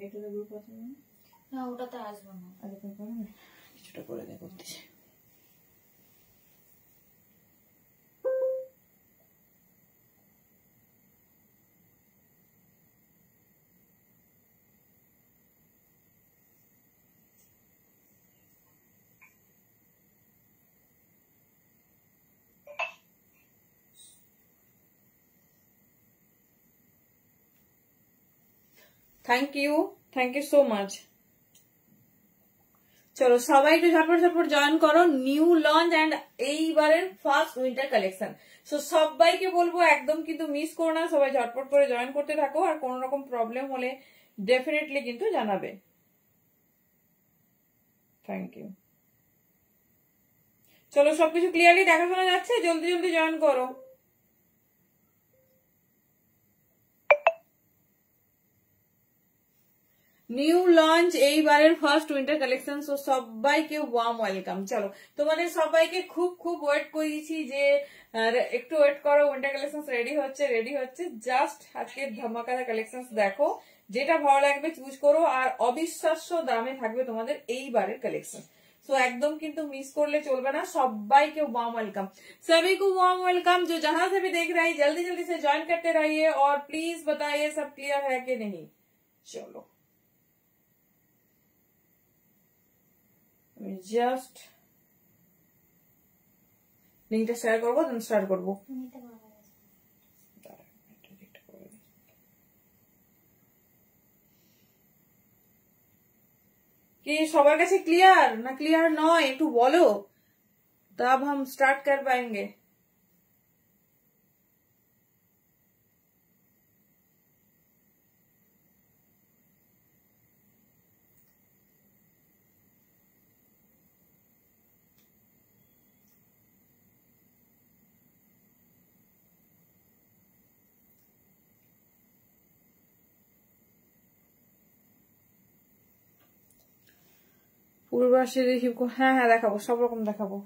এটাতে গ্রুপ আছে না, ওটাতে আসবে না। আরে তারপরে কিছুটা করে দেখ করতেছি। Thank you so much. চলো সবাই একটু ঝটপট ঝটপট জয়েন করো, নিউ লঞ্চ অ্যান্ড এইবারের ফার্স্ট উইন্টার কালেকশন। সো সবাইকে বলবো একদম কিন্তু মিস করো না, সবাই ঝটপট করে জয়েন করতে থাকো, আর কোন রকম প্রবলেম হলে ডেফিনেটলি কিন্তু জানাবে। Thank you. চলো সবকিছু ক্লিয়ারলি দেখাশোনা যাচ্ছে, জলদি জলদি জয়েন করো। নিউ লঞ্চ এইবারের ফার্স্ট উইন্টার কালেকশন, সো সবাইকে ওয়ার্ম ওয়েলকাম। চলো তোমাদের সবাইকে খুব খুব ওয়েট করিয়েছি যে একটু ওয়েট করো, উইন্টার কালেকশন রেডি হচ্ছে। জাস্ট আজকে ধামাকাদার কালেকশন দেখো, যেটা ভালো লাগবে চুজ করো, আর অবিশ্বাস্য দামে থাকবে তোমাদের এইবারের কালেকশন। सो एकदम किंतु मिस कर ले चलबे ना, सबाई के वार्म वेलकम, सभी को वार्म वेलकम। जो जहां से भी देख रहे हैं जल्दी जल्दी से ज्वाइन करते रहिए और प्लीज बताइए सब क्लियर है कि नहीं। चलो जस्ट लिंकটা শেয়ার করব, দেন স্টার্ট করব। कि সবার কাছে ক্লিয়ার না ক্লিয়ার নয় একটু বলো, तब हम स्टार्ट कर पाएंगे। পূর্বাশীর হিপকো, হ্যাঁ হ্যাঁ দেখাবো, সব রকম দেখাবো।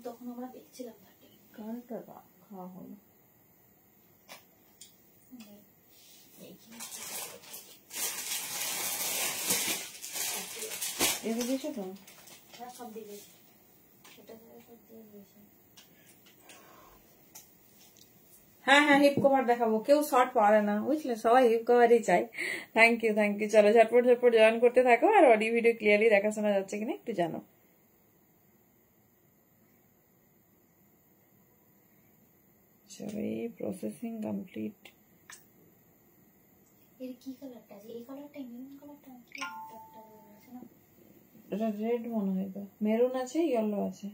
তখন আমরা দেখছিলাম কারটা খাওয়া হলো। এটা দিয়েছো তো? সব দিয়ে দিয়েছি, সেটা সব দিয়ে দিয়েছি। হ্যাঁ হ্যাঁ হিপ কভার দেখাবো, কেউ শর্ট পারে না বুঝলে, সবাই হিপ কভারই চাই। Thank you. চলো ঝটপট ঝটপট জয়েন করতে থাকো, আর অডিও ভিডিও ক্লিয়ারলি দেখাশোনা যাচ্ছে কিনা একটু জানো। চলো এই প্রসেসিং কমপ্লিট। এর কি কালারটা আছে? এই কালারটা, মেরুন কালারটা আছে না? এটা রেড মনে হয়, তো মেরুন আছে, ইয়েলো আছে।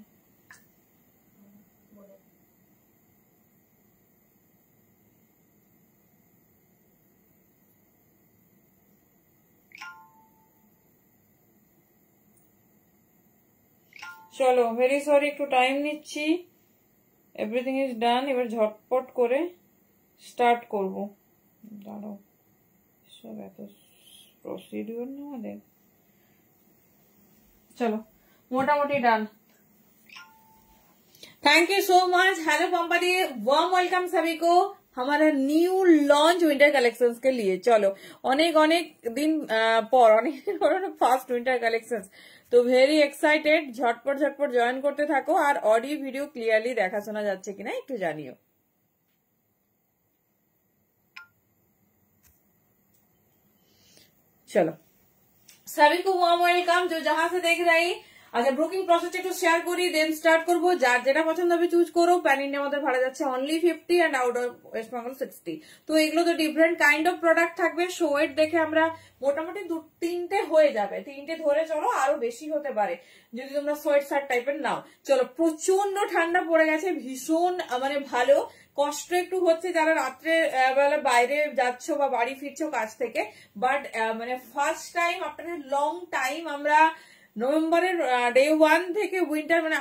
চলো ভেরি সরি একটু টাইম নিচ্ছি, এভরিথিং ইজ ডান। এবার ঝটপট করে স্টার্ট করব। দাঁড়াও, সব এত প্রসিডিউর না আমাদের। चलो मोटामोटी done. Thank you so much. Hello company, warm welcome सभी को हमारा न्यू लॉन्च विंटर कलेक्शंस के लिए। चलो अनेक अनेक दिन पर अनेक फास्ट विंटर कलेक्शंस, तो वेरी एक्साइटेड। झटपट झटपट जॉइन करते থাকো, আর অডিও ভিডিও ক্লিয়ারলি দেখা শোনা যাচ্ছে কিনা একটু জানিও। चलो सभी को वार्म वेलकम, जो जहां से देख रहे हैं। আচ্ছা বুকিং প্রসেসটা একটু শেয়ার করি, দেন স্টার্ট করব। যার যেটা পছন্দ হবে চুজ করো। প্যান ইন্ডিয়া আমাদের ভাড়া যাচ্ছে only 50 and out of West Bengal 60। তো এগুলো তো ডিফারেন্ট কাইন্ড অফ প্রোডাক্ট থাকবে। শোয়েট দেখে আমরা মোটামুটি 2-3টে হয়ে যাবে, 3টে ধরে চলো, আরো বেশি হতে পারে যদি তোমরা সোয়েট শার্ট টাইপের নাও। চলো প্রচন্ড ঠান্ডা পড়ে গেছে, ভীষণ মানে ভালো কষ্ট একটু হচ্ছে যারা রাত্রে বেলা বাইরে যাচ্ছ বা বাড়ি ফিরছো কাজ থেকে, বাট মানে first time after long time আমরা নভেম্বরের ডে 1 থেকে উইন্টার মানে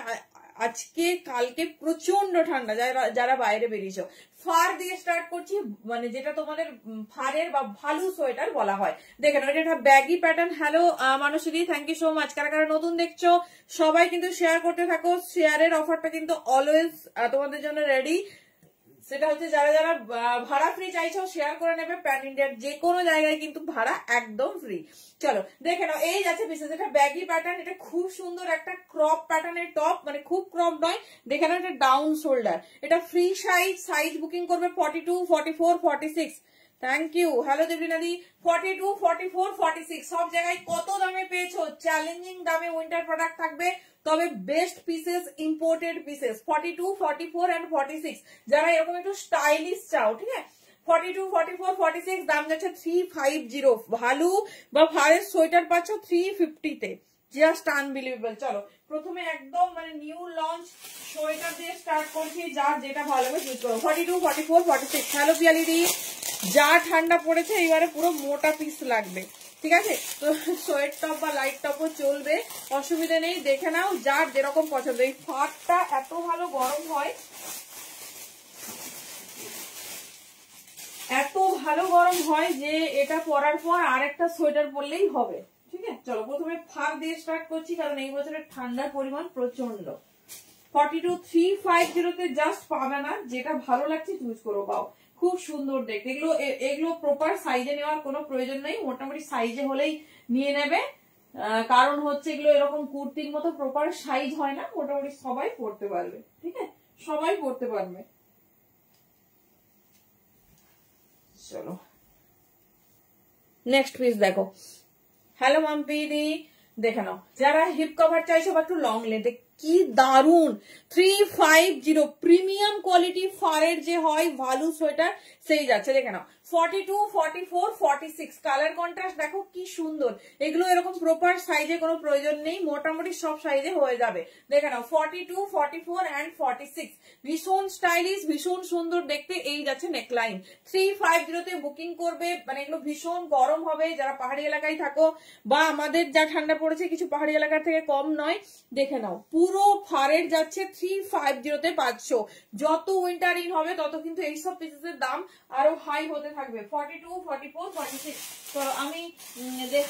আজকে কালকে প্রচন্ড ঠান্ডা, যারা বাইরে বেরিয়েছো। ফার দিয়ে স্টার্ট করছি, মানে যেটা তোমাদের ফারের বা ভালু সোয়েটার বলা হয়। দেখেন এটা একটা baggy pattern. Hello Manushi, thank you so much. কারা কারা নতুন দেখছো সবাই কিন্তু শেয়ার করতে থাকো। শেয়ারের অফারটা কিন্তু অলওয়েজ তোমাদের জন্য রেডি। সেটা হচ্ছে যারা যারা ভাড়া ফ্রি চাইছো শেয়ার করে নেবে। প্যান ইন্ডিয়ার যে কোনো জায়গায় কিন্তু ভাড়া একদম ফ্রি। চলো দেখে নাও, এই যাচ্ছে পিসেস। এটা ব্যাগি প্যাটার্ন, এটা খুব সুন্দর একটা ক্রপ প্যাটার্নের টপ, মানে খুব ক্রপ নয়। দেখে নাও এটা ডাউন শোল্ডার, এটা ফ্রি সাইজ বুকিং করবে 42, 44, 46। Thank you. হ্যালো দেবলীনাদি। 42, 44, 46 সব জায়গায় কত দামে পেয়েছো? চ্যালেঞ্জিং দামে উইন্টার প্রোডাক্ট থাকবে, তবে best pieces, imported pieces. 42, 44 and 46 যারা এরকম একটু স্টাইলিশ চাও, ঠিক আছে। 42, 44, 46 দাম যাচ্ছে 350। ভালো বা ফারের সোয়েটার পাচ্ছ 350 তে, জাস্ট আনবিলিভেবল। চলো প্রথমে একদম মানে নিউ লঞ্চ সোয়েটার দিয়ে স্টার্ট করছি, যার যেটা ভালো হবে চুজ করো। 42, 44, 46। হ্যালো পিয়ালিদি। যা ঠান্ডা পড়েছে এবারে পুরো মোটা পিস লাগবে, ঠিক আছে। তো সোয়েট টপ বা লাইট টপও চলবে, অসুবিধা নেই। দেখে নাও যার যেরকম পছন্দ। এই ফাটটা এত ভালো গরম হয়, এত ভালো গরম হয় যে এটা পরার পর আর একটা সোয়েটার পরলেই হবে, ঠিক আছে। চলো প্রথমে ফার দিয়ে স্টার্ট করছি, কারণ এই বছরের ঠান্ডার পরিমাণ প্রচন্ড। 42, 350 তে জাস্ট পাবে না, যেটা ভালো লাগছে চুজ করো। পাও খুব সুন্দর দেখতে। এগুলো প্রপার সাইজে নেওয়ার কোনো প্রয়োজন নেই, মোটামুটি সাইজে হলেই নিয়ে নেবে। কারণ হচ্ছে এগুলো এরকম কুর্তির মতো প্রপার সাইজ হয় না, মোটামুটি সবাই পরতে পারবে, ঠিক আছে, সবাই পরতে পারবে। চলো নেক্সট পিস দেখো। হ্যালো মাম্পিদি, দেখে নাও। যারা হিপ কভার চাইছো বা একটু লং লেন্থে, কি দারুন 350 প্রিমিয়াম কোয়ালিটি ফারের যে হয় ভালু সোয়েটার, সেই যাচ্ছে। দেখে নাও 42, 44, 46 কালার কন্ট্রাস্ট দেখো কি সুন্দর। এগুলো এরকম প্রপার সাইজে কোনো প্রয়োজন নেই, মোটামুটি সব সাইজে হয়ে যাবে। দেখে নাও 42, 44 and 46 ভীষণ স্টাইলিশ, ভীষণ সুন্দর দেখতে। এই যাচ্ছে নেকলাইন। 350 তে বুকিং করবে, মানে এগুলো ভীষণ গরম হবে। যারা পাহাড়ি এলাকায় থাকো বা আমাদের যা ঠান্ডা পড়েছে কিছু পাহাড়ি এলাকার থেকে কম নয়। দেখে নাও পুরো ফারের যাচ্ছে 350 তে পাচ্ছ। যত উইন্টার ইন হবে তত কিন্তু এইসব পিসেসের দাম আরো হাই হতে থাকবে। 42, 44, 46। তো আমি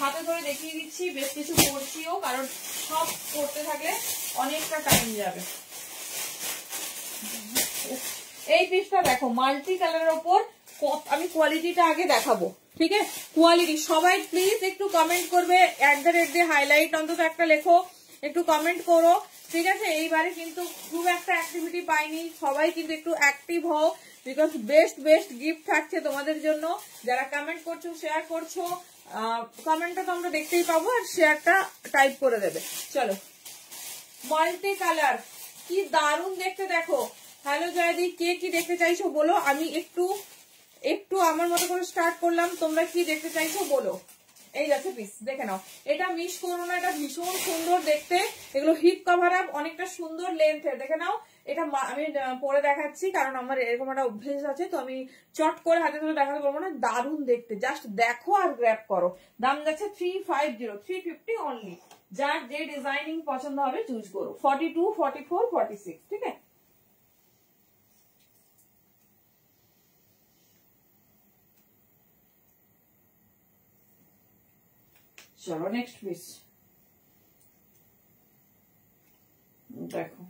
হাতে ধরে দেখিয়ে দিচ্ছি, বেশ কিছু করছিও, কারণ সব করতে থাকলে অনেকটা টাইম যাবে। এই পিসটা দেখো মাল্টি কালারের ওপর, আমি কোয়ালিটিটা আগে দেখাবো, ঠিক আছে। কোয়ালিটি সবাই প্লিজ একটু কমেন্ট করবে, @ দিয়ে হাইলাইট অন্তত একটা লেখো, একটু কমেন্ট করো, ঠিক আছে। এইবারে কিন্তু খুব একটা অ্যাক্টিভিটি পাইনি, সবাই কিন্তু একটু অ্যাক্টিভ হও, বিকজ বেস্ট গিফট থাকছে তোমাদের জন্য। যারা কমেন্ট করছো, শেয়ার করছো, কমেন্টটা তো আমরা দেখতেই পাবো, আর শেয়ারটা টাইপ করে দেবে। চলো মাল্টি কালার, কি দারুণ দেখতে দেখো। হ্যালো জয়দি, কে কি দেখতে চাইছো বলো, আমি একটু আমার মতো করে স্টার্ট করলাম, তোমরা কি দেখতে চাইছো বলো। এই যাচ্ছে পিস, দেখে নাও। এটা মিস করো না, এটা ভীষণ সুন্দর দেখতে। এগুলো হিপ কভার আপ, অনেকটা সুন্দর লেন্থের। দেখে নাও, এটা আমি পরে দেখাচ্ছি, কারণ আমার এরকম একটা অভ্যেস আছে, তো আমি চট করে হাতে ধরে দেখাতে পারবো না। দারুণ দেখতে, জাস্ট দেখো আর গ্র্যাব করো। দাম যাচ্ছে 350, 350 অনলি। যার যে ডিজাইনিং পছন্দ হবে চুজ করো। 42, 44, 46, ঠিক আছে। চলো নেক্সট পিস দেখো।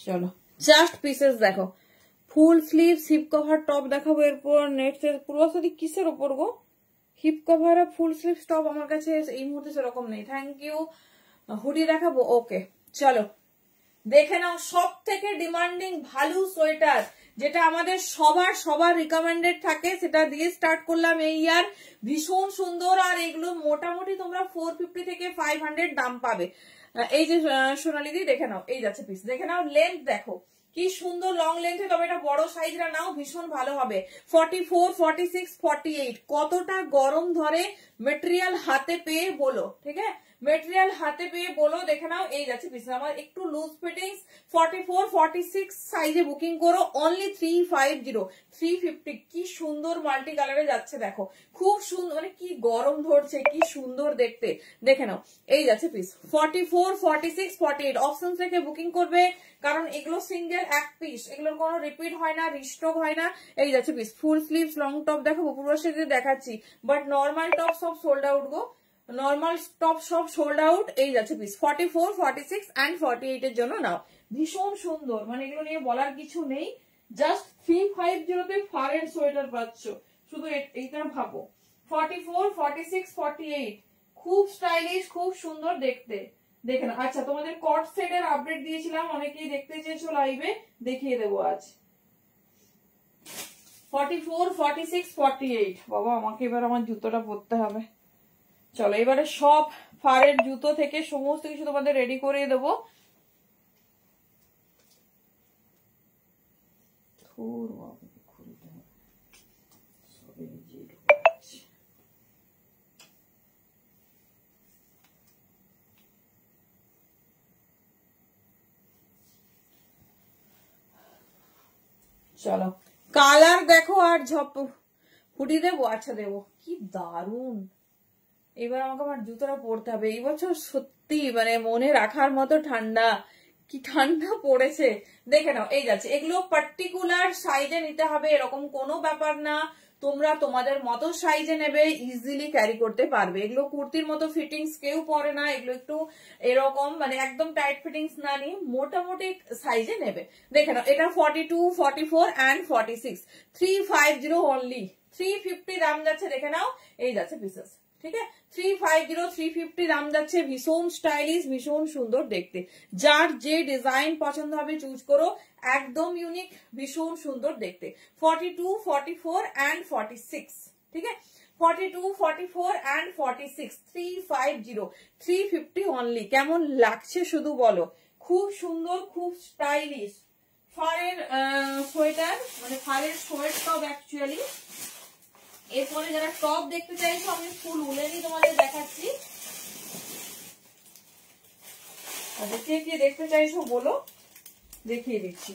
চলো জাস্ট পিসেস দেখো। Full sleeve hip cover top দেখাবো, এরপর নেক্সট পূর্বসাদী কিসের ওপর গো? হিপ কভার আর ফুল স্লিভ টপ আমার কাছে এই মুহূর্তে সেরকম নেই। Thank you. হুডি দেখাবো, ওকে। চলো দেখে নাও সব থেকে ডিমান্ডিং ভালু সোয়েটার, যেটা আমাদের সবার রিকমেন্ডেড থাকে, সেটা দিয়ে স্টার্ট করলাম এই ইয়ার। ভীষণ সুন্দর, আর এগুলো মোটামুটি তোমরা 450 থেকে 500 দাম পাবে। এই যে সোনালি দি, দেখে নাও, এই যাচ্ছে পিস। দেখে নাও লেন্থ দেখো কি সুন্দর লং লেন্থে, তবে এটা বড় সাইজটা নাও, ভীষণ ভালো হবে। 44, 46, 48 কতটা গরম ধরে মেটেরিয়াল হাতে পেয়ে বলো, ঠিক আছে। মেটেরিয়াল হাতে পেয়ে বলো, দেখে নাও। এই যাচ্ছে পিস, আমার একটু লুজ ফিটিংস 44 46 সাইজে বুকিং করো, অনলি 350 350। কি সুন্দর মাল্টি কালারে যাচ্ছে দেখো, খুব সুন্দর, মানে কি গরম ধরছে, কি সুন্দর দেখতে, দেখে নাও। এই যাচ্ছে পিস 44 46 48 অপশন থেকে বুকিং করবে, কারণ এগুলো সিঙ্গেল এক পিস, এগুলোর কোনো রিপিট হয় না, রিস্টক হয় না। এই যাচ্ছে পিস, ফুল স্লিভস লং টপ দেখো, পূর্বাশে দেখাচ্ছি, বাট নর্মাল টপ সব সোল্ড আউট গো, নর্মাল টপ সব সোল্ড আউট। এই যাচ্ছে পিস 44 46 এন্ড 48 এর জন্য নাও। ভীষণ সুন্দর, মানে এগুলো নিয়ে বলার কিছু নেই। জাস্ট 350 তে ফারের সোয়েটার পাচ্ছ, শুধু এইটা ভাবো। 44 46 48 খুব স্টাইলিশ, খুব সুন্দর দেখতে, দেখে না। আচ্ছা, তোমাদের কট সেটের আপডেট দিয়েছিলাম, অনেকেই দেখতে চেয়েছো লাইভে, দেখিয়ে দেবো আজ। 44 46 48। বাবা, আমাকে এবার আমার জুতোটা পরতে হবে। চলো, এবারে সব ফারের জুতো থেকে সমস্ত কিছু তোমাদের রেডি করে দেবো। চলো, কালার দেখো, আর ঝপ ফুটি দেবো। আচ্ছা দেবো, কি দারুন। এবার আমাকে আমার জুতোটা পরতে হবে। এই বছর সত্যি মানে মনে রাখার মতো ঠান্ডা, কি ঠান্ডা পড়েছে, দেখে নাও। এই যাচ্ছে, এগুলো পার্টিকুলার সাইজে নিতে হবে এরকম কোনো ব্যাপার না, তোমরা তোমাদের মতো সাইজে নেবে, ইজিলি ক্যারি করতে পারবে। এগুলো কুর্তির মতো ফিটিংস কেউ পরে না, এগুলো একটু এরকম মানে একদম টাইট ফিটিংস না নিয়ে মোটামুটি সাইজে নেবে। দেখে নাও, এটা 42 44 এন্ড 46 350 অনলি 350 দাম যাচ্ছে, দেখে নাও। এই যাচ্ছে পিসেস, ঠিক আছে, 350 350 দাম যাচ্ছে। ভীষণ স্টাইলিশ, ভীষণ সুন্দর দেখতে। যার যে ডিজাইন পছন্দ হবে চুজ করো, একদম ইউনিক, ভীষণ সুন্দর দেখতে। 42 44 এন্ড 46, ঠিক আছে, 42 44 এন্ড 46 350 350 অনলি। কেমন লাগছে শুধু বলো, খুব সুন্দর, খুব স্টাইলিশ। ফারের সোয়েটার, মানে ফারের সোয়েট টপ অ্যাকচুয়ালি। এরপরে যারা টপ দেখতে চাইছো, আমি ফুল উলেনই তোমাদের দেখাচ্ছি। কে কে দেখতে চাইছো বলো, দেখিয়ে দিচ্ছি।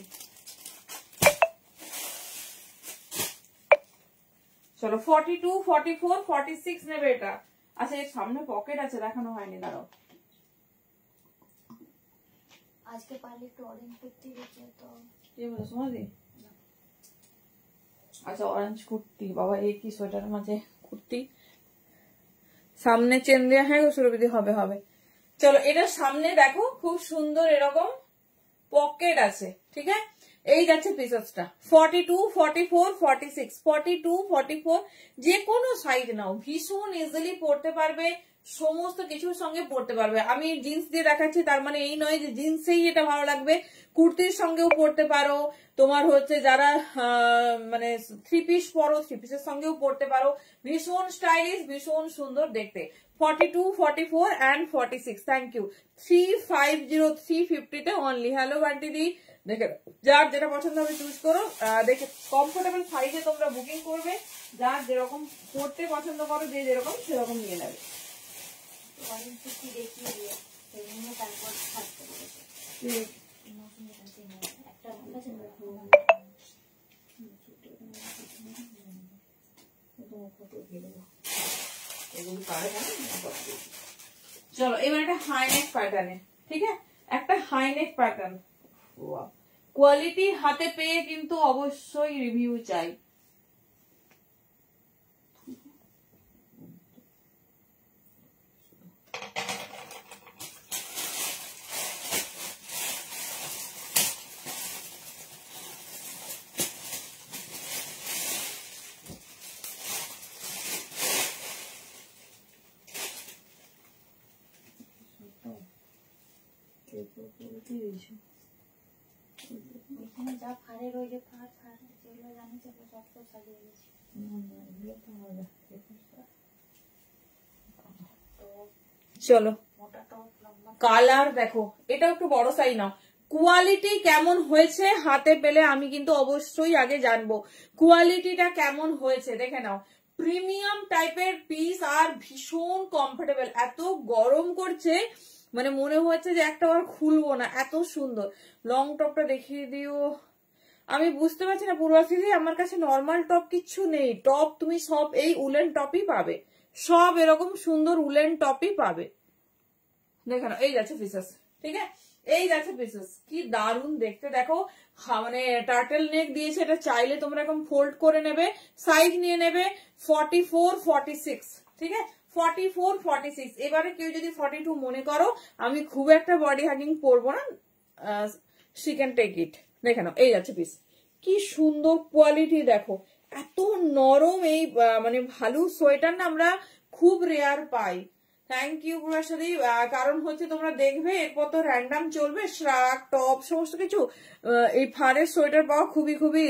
চলো, 42 44 46 নেবে এটা। আচ্ছা, এর সামনে পকেট আছে, দেখানো হয়নি, দাঁড়াও। আজকে পারলে একটু অরেঞ্জ কুর্তি দেখিয়ে তো। কি বলছো মাঝে? আচ্ছা, অরেঞ্জ কুর্তি, বাবা এই কি সোয়েটারের মাঝে কুর্তি, সামনে চেন দেওয়া, হ্যাঁ সুরবিধি হবে হবে। চলো, এটা সামনে দেখো, খুব সুন্দর এরকম পকেট আছে, ঠিক আছে। এই যাচ্ছে পিসেসটা 42 44 46 42 44, যে কোনো সাইজ নাও, ভীষণ ইজিলি পরতে পারবে, সমস্ত কিছুর সঙ্গে পরতে পারবে। আমি জিন্স দিয়ে দেখাচ্ছি, তার মানে এই নয় যে জিন্সেই এটা ভালো লাগবে, কুর্তির সঙ্গেও পরতে পারো। তোমার হচ্ছে যারা মানে থ্রি পিস পরো, থ্রি পিসের সঙ্গেও পরতে পারো। ভীষণ স্টাইলিশ, ভীষণ সুন্দর দেখতে। 42 44 এন্ড 46, থ্যাংক ইউ। 350 350 তে অনলি। হ্যালো বান্টি দি, দেখে যার যেটা পছন্দ হবে চুজ করো, দেখে কমফোর্টেবল সাইজে তোমরা বুকিং করবে, যার যেরকম পড়তে পছন্দ করো, যে যেরকম সেরকম নিয়ে নেবে। অরেঞ্জ কুর্তি দেখিয়ে দিয়ে নিয়ে তারপর থাকতে বলেছে একটা আছে। চলো, এবার একটা হাইনেক প্যাটার্নে, ঠিক আছে, একটা হাইনেক প্যাটার্ন। কোয়ালিটি হাতে পেয়ে কিন্তু অবশ্যই রিভিউ চাই। এখানে যা ফাড়ের ওই যে ফাড় যেগুলো জানি সেগুলো সব তো সাজিয়ে গেছি। চলো, কালার দেখো, এটা একটু বড় সাইজ নাও। কোয়ালিটি কেমন হয়েছে হাতে পেলে আমি কিন্তু অবশ্যই আগে জানবো কোয়ালিটিটা কেমন হয়েছে, দেখে নাও। প্রিমিয়াম টাইপের পিস আর ভীষণ কমফোর্টেবল। এত গরম করছে মানে মনে হচ্ছে যে একটা বার খুলবো না, এত সুন্দর। লং টপটা দেখিয়ে দিও। আমি বুঝতে পারছি না পূর্বাশ্রী, আমার কাছে নর্মাল টপ কিচ্ছু নেই। টপ তুমি সব এই উলেন টপই পাবে, সব এরকম সুন্দর উলেন টপই পাবে। দেখো এই যাচ্ছে পিসেস, ঠিক আছে, এই যাচ্ছে পিসেস, কি দারুণ দেখতে। দেখো মানে টার্টেল নেক দিয়েছে, এটা চাইলে তোমরা এরকম ফোল্ড করে নেবে। সাইজ নিয়ে নেবে 44, 46, ঠিক আছে, 44, 46। এবারে কেউ যদি 42 মনে করো, আমি খুব একটা বডি হাগিং পরবো না, she can take it। দেখে নাও এই যাচ্ছে পিস, কি সুন্দর কোয়ালিটি দেখো, এত নরম। এই মানে ভালো সোয়েটার না আমরা খুব রেয়ার পাই। থ্যাংক ইউ পুরাশাদি। কারণ হচ্ছে তোমরা দেখবে এরপর তো র্যান্ডাম চলবে, শ্রাক টপ সমস্ত কিছু। এই ফারের সোয়েটার পাওয়া খুবই খুবই।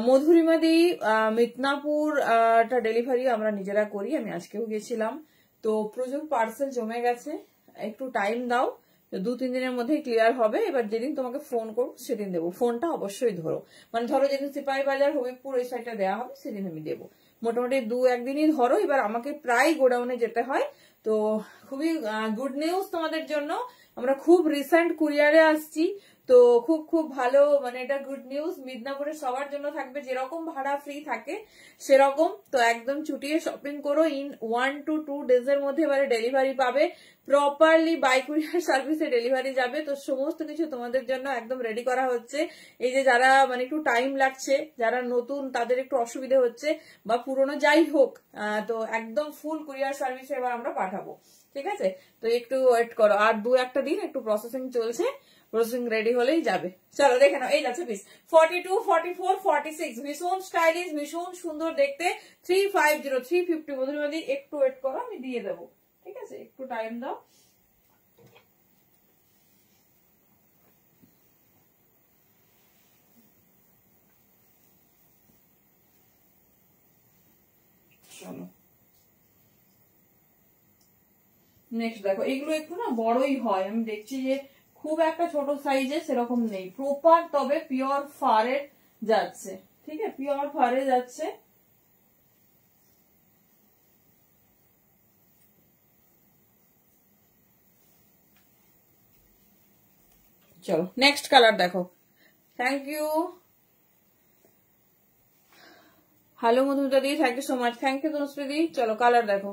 মধুরিমাদি মিদনাপুর ডেলিভারি আমরা নিজেরা করি, আমি আজকেও গেছিলাম। তো প্রচুর পার্সেল জমে গেছে, একটু টাইম দাও, 2-3 দিনের মধ্যেই ক্লিয়ার হবে। এবার যেদিন তোমাকে ফোন করবো সেদিন দেবো, ফোনটা অবশ্যই ধরো। মানে ধরো যেদিন সিপাহী বাজার হবিবপুর ওই সাইডটা দেওয়া হবে সেদিন আমি দেবো। মোটামুটি 2-1 দিনই ধরো। এবার আমাকে প্রায় গোডাউনে যেতে হয়। তো খুবই গুড নিউজ তোমাদের জন্য, আমরা খুব রিসেন্ট কুরিয়ারে আসছি। তো খুব খুব ভালো, মানে এটা গুড নিউজ। মিদনাপুরে সবার জন্য থাকবে, যেরকম ভাড়া ফ্রি থাকে সেরকম। তো একদম চুটিয়ে শপিং করো। ইন 1 to 2 days এর মধ্যে এবারে ডেলিভারি পাবে, প্রপারলি বাই কুরিয়ার সার্ভিসে ডেলিভারি যাবে। তো সমস্ত কিছু তোমাদের জন্য একদম রেডি করা হচ্ছে। এই যে যারা মানে একটু টাইম লাগছে, যারা নতুন তাদের একটু অসুবিধা হচ্ছে, বা পুরনো যাই হোক, তো একদম ফুল কুরিয়ার সার্ভিসে এবার আমরা পাঠাবো, ঠিক আছে। তো একটু ওয়েট করো, আর 2-1 দিন একটু প্রসেসিং চলছে, প্রসেসিং রেডি হলেই যাবে। চলো দেখে নাও এই যাচ্ছে পিস 42, 44, 46, ভীষণ স্টাইলিশ, ভীষণ সুন্দর দেখতে। 350, 350 মধুরিমাদি। একটু ওয়েট করো, আমি দিয়ে দেবো, ঠিক আছে, একটু টাইম দাও। চলো নেক্সট দেখো, এগুলো একটু না বড়ই হয়, আমি দেখছি যে খুব একটা ছোট সাইজে সেরকম নেই, প্রপার তবে পিওর ফারে যাচ্ছে, ঠিক আছে, পিওর ফারে যাচ্ছে। চলো নেক্সট কালার দেখো। থ্যাংক ইউ, হ্যালো মধুমিতা দি, thank you so much, thank you Tanushree দি। চলো কালার দেখো,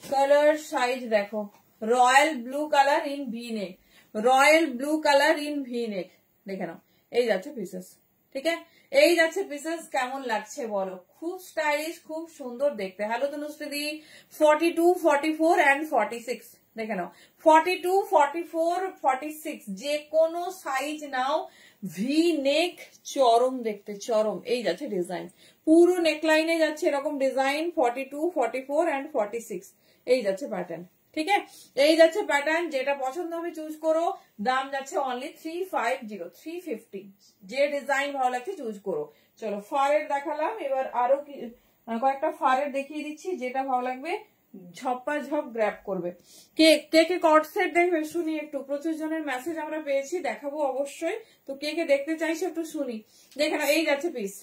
কালার সাইজ দেখো, royal blue colour in V neck, royal blue colour in V neck. দেখে নাও এই যাচ্ছে পিসেস, ঠিক আছে, এই যাচ্ছে পিসেস। কেমন লাগছে বলো, খুব স্টাইলিশ, খুব সুন্দর দেখতে। Hello Tanushree the. 42, 44 and 46 দেখে নাও, 42, 44, 46 যে কোনো সাইজ নাও। ভি নেক, চরম দেখতে, চরম। এই যাচ্ছে ডিজাইন, পুরো নেকলাইনে যাচ্ছে এরকম ডিজাইন। 42, 44 and 46 এই যাচ্ছে প্যাটার্ন, ঠিক আছে, এই যাচ্ছে প্যাটার্ন। যেটা পছন্দ হবে চুজ করো। দাম যাচ্ছে অনলি 350, 350। যে ডিজাইন ভালো লাগছে চুজ করো। চলো ফারের দেখালাম, এবার আরো কয়েকটা ফারের দেখিয়ে দিচ্ছি, যেটা ভালো লাগবে ঝপ্পা ঝপ গ্র্যাব করবে। কে কে কে কট সেট দেখবে শুনি একটু। প্রচুর জনের মেসেজ আমরা পেয়েছি, দেখাবো অবশ্যই। তো কে কে দেখতে চাইছে একটু শুনি। দেখে নাও এই যাচ্ছে পিস,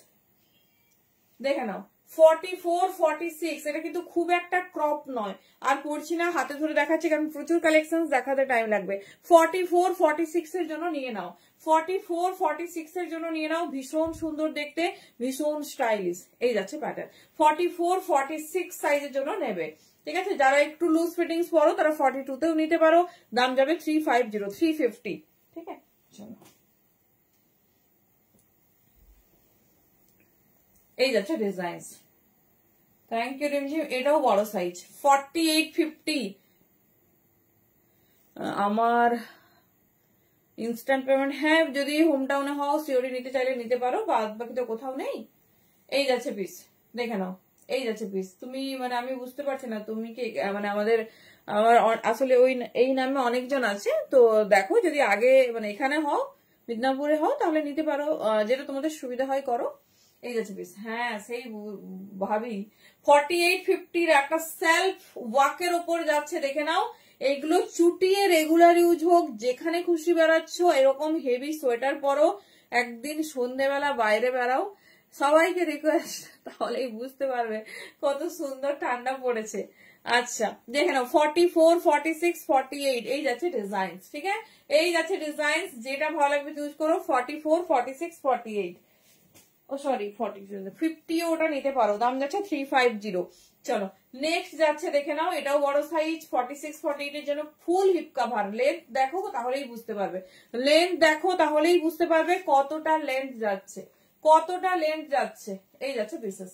দেখে নাও 44, 46। এটা কিন্তু খুব একটা ক্রপ নয়, আর পড়ছি না, হাতে ধরে দেখাচ্ছি কারণ প্রচুর কালেকশন দেখাতে টাইম লাগবে। 44, 46 এর জন্য নিয়ে নাও, 44, 46 এর জন্য নিয়ে নাও। ভীষণ সুন্দর দেখতে, ভীষণ স্টাইলিশ। এই যাচ্ছে প্যাটার্ন। 44, 46 সাইজের জন্য নেবে, ঠিক আছে। যারা একটু লুজ ফিটিংস পরো তারা 42 তেও নিতে পারো। দাম যাবে 350, 350, ঠিক আছে। চলো এই যাচ্ছে ডিজাইন। থ্যাংক ইউ রিমঝিম। এটাও বড় সাইজ, 48, 50। আমার ইনস্ট্যান্ট পেমেন্ট, হ্যাঁ যদি হোম টাউনে হও সিওরি নিতে চাইলে নিতে পারো, বাদ বাকি তো কোথাও নেই। এই যাচ্ছে পিস, দেখে নাও এই যাচ্ছে পিস। তুমি মানে আমি বুঝতে পারছি না তুমি কি মানে আমার আসলে ওই এই নামে অনেকজন আছে। তো দেখো যদি আগে মানে এখানে হও, মিদনাপুরে হও, তাহলে নিতে পারো, যেটা তোমাদের সুবিধা হয় করো। এই যাচ্ছে পিস, হ্যাঁ সেই ভাবি। 48, 50 একটা সেলফ ওয়াকের ওপর যাচ্ছে, দেখে নাও। এইগুলো চুটিয়ে রেগুলার ইউজ হোক, যেখানে খুশি বেড়াচ্ছ এরকম হেভি সোয়েটার পরো, একদিন সন্ধেবেলা বাইরে বেড়াও, সবাইকে রিকোয়েস্ট, তাহলেই বুঝতে পারবে কত সুন্দর ঠান্ডা পড়েছে। আচ্ছা দেখে নাও 44, 46, 48 এই যাচ্ছে ডিজাইন। ঠিক আছে, এই যাচ্ছে ডিজাইন, যেটা ভালো লাগবে চুজ করো। 44, 46, 48, ও সরি 50 ওটা নিতে পারো, দাম যাচ্ছে 350। চলো নেক্সট যাচ্ছে দেখে নাও, এটাও বড় সাইজ 46, 48 এর জন্য ফুল হিপ কাভার। লেন্থ দেখো তাহলেই বুঝতে পারবে, লেন্থ দেখো তাহলেই বুঝতে পারবে কতটা লেন্থ যাচ্ছে, কতটা লেন্থ যাচ্ছে। এই যাচ্ছে পিসেস,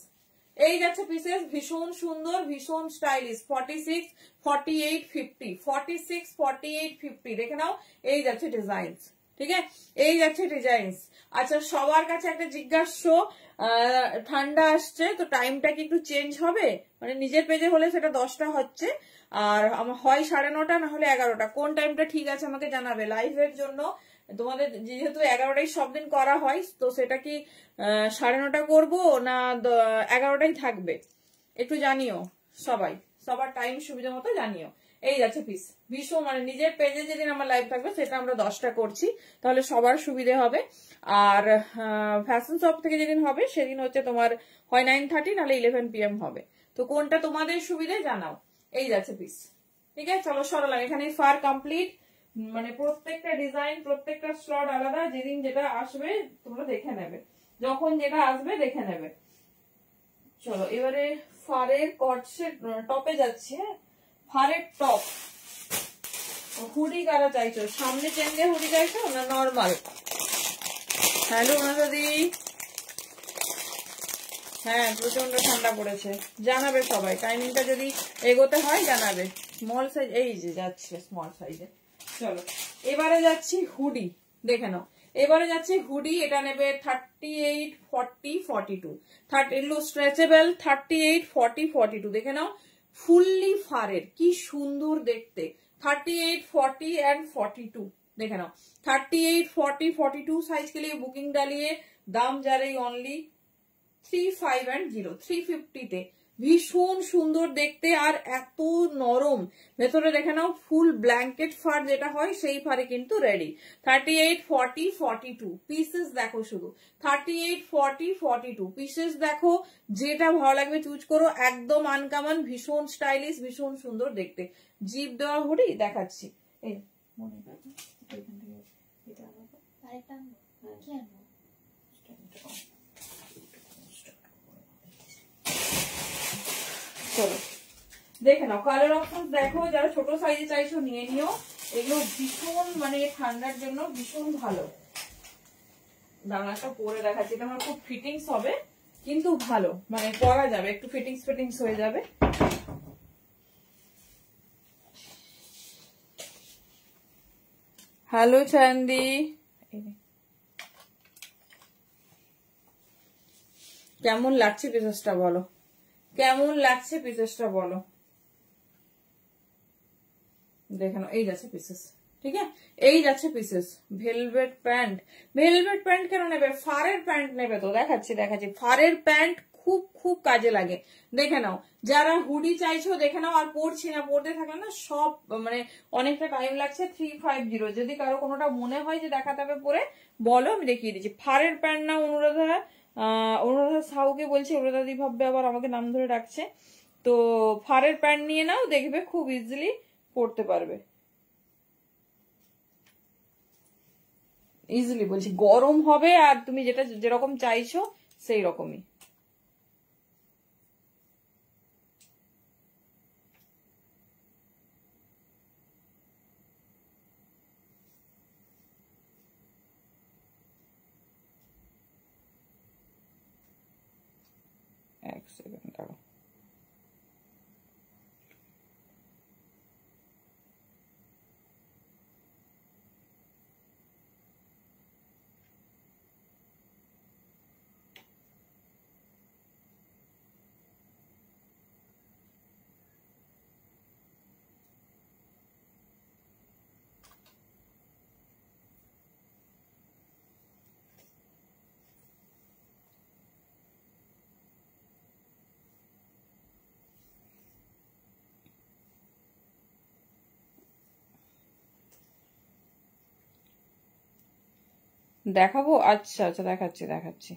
এই যাচ্ছে পিসেস, ভীষণ সুন্দর, ভীষণ স্টাইলিশ। 46, 48, 50, 46, 48, 50 দেখে নাও। এই যাচ্ছে ডিজাইন। ঠিক আছে, এই যাচ্ছে ডিজাইন। আচ্ছা সবার কাছে একটা জিজ্ঞাস্য, ঠান্ডা আসছে তো টাইমটা কি একটু চেঞ্জ হবে? মানে নিজের পেজে হলে সেটা 10টা হচ্ছে, আর আমার হয় 9:30 না হলে 11টা। কোন টাইমটা ঠিক আছে আমাকে জানাবে লাইভের জন্য। তোমাদের যেহেতু 11টাই সব দিন করা হয়, তো সেটা কি 9:30 করবো না 11টাই থাকবে, একটু জানিও সবাই, সবার টাইম সুবিধা মতো জানিও। এই যাচ্ছে পিস, ভীষণ মানে নিজের পেজে যেদিন আমার লাইভ থাকবে সেটা আমরা 10টা করছি, তাহলে সবার সুবিধে হবে। আর ফ্যাশন শপ থেকে যেদিন হবে সেদিন হচ্ছে তোমার হয় 9:30 নাহলে 11 PM হবে। তো কোনটা তোমাদের সুবিধে জানাও। এই যাচ্ছে পিস। ঠিক আছে, চলো সরলাম, এখানে ফার কমপ্লিট। মানে প্রত্যেকটা ডিজাইন, প্রত্যেকটা স্লট আলাদা, যেদিন যেটা আসবে তোমরা দেখে নেবে, যখন যেটা আসবে দেখে নেবে। চলো এবারে ফারের কটসের টপে যাচ্ছে। ফারের টপ, হুডি কারা চাইছো? সামনে চেঙ্গে হুডি চাইছো না নর্মাল? হ্যালো ওনাদি, হ্যাঁ প্রচন্ড ঠান্ডা পড়েছে, জানাবে সবাই, টাইমিংটা যদি এগোতে হয় জানাবে। স্মল সাইজ, এই যে যাচ্ছে স্মল সাইজে। চলো এবারে যাচ্ছি হুডি, দেখে নাও। এবারে যাচ্ছে হুডি, এটা নেবে 38, 40, 42, 30 স্ট্রেচেবল। 38, 40, 42 দেখে নাও, ফুললি ফারের, কি সুন্দর দেখতে। 38, 40 एंड 42 देखे नाओ। 38, 40, 42 साइज के लिए बुकिंग डालिए, दाम जा रही ओनली 350, 350 তে। ভীষণ সুন্দর দেখতে আর এত নরম, ভেতরে দেখে নাও ফুল ব্ল্যাঙ্কেট ফার যেটা হয় সেই ফারে কিন্তু রেডি। 38, 40, 42 পিসেস দেখো, শুধু 38, 40, 42 পিসেস দেখো, যেটা ভালো লাগবে চুজ করো। একদম আনকমন, ভীষণ স্টাইলিশ, ভীষণ সুন্দর দেখতে। জিপ দেওয়া হুডি দেখাচ্ছি, এই মনে রাখো এখান থেকে এটা আলাদা, আরেকটা কি আনবো? চলো দেখে নাও, কালার অপশন দেখো, যারা ছোট সাইজে চাইছো নিয়ে নিও। এগুলো ভীষণ মানে ঠান্ডার জন্য ভীষণ ভালো। দানাটা পরে দেখাচ্ছি, এটা আমার খুব ফিটিংস হবে কিন্তু ভালো, মানে পরা যাবে, একটু ফিটিংস হয়ে যাবে। হ্যালো চান্দি, কেমন লাগছে পিসেসটা বলো, কেমন লাগছে পিসেসটা বলো। দেখে নাও, এই যাচ্ছে পিসেস। ঠিক আছে, এই যাচ্ছে pieces. Velvet pant, velvet pant কেন নেবে? ফারের প্যান্ট নেবে তো, দেখাচ্ছি ফারের প্যান্ট খুব খুব কাজে লাগে। দেখে নাও, যারা হুডি চাইছো দেখে নাও। আর পরছি না, পরতে থাকলে না সব মানে অনেকটা টাইম লাগছে। 350, যদি কারো কোনোটা মনে হয় যে দেখাতে হবে পরে বলো, আমি দেখিয়ে দিচ্ছি। ফারের প্যান্ট না অনুরাধা, অনুরাধা সাউকে বলছি, অনুরাধা দি ভাববে আবার আমাকে নাম ধরে ডাকছে। তো ফারের প্যান্ট নিয়ে নাও, দেখবে খুব ইজিলি পরতে পারবে। ইজিলি বলছি, গরম হবে আর তুমি যেটা যেরকম চাইছো সেই রকমই। এক সেকেন্ড দাঁড়াও। দেখাবো? আচ্ছা আচ্ছা, দেখাচ্ছি দেখাচ্ছি।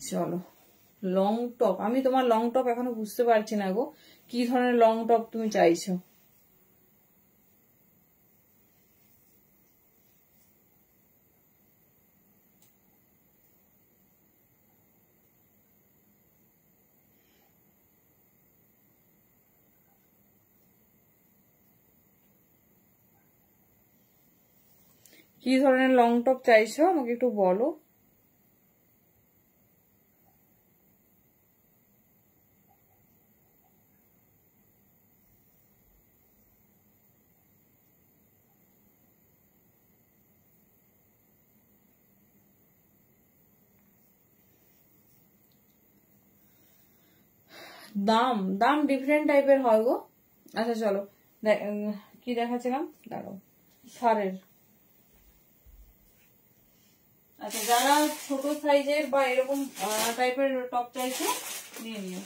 চলো, লং টপ। আমি তোমার লং টপ এখনো বুঝতে পারছি না গো, কি ধরনের লং টপ তুমি চাইছো। কি ধরনের লং টপ চাইছো আমাকে একটু বলো। দাম দাম ডিফারেন্ট টাইপের হয় গো। আচ্ছা চলো, কি দেখাচ্ছিলাম, দাঁড়াও, সারের। আচ্ছা, যারা ছোট সাইজের বা এরকম টাইপের টপ চাইছো নিয়ে নিও।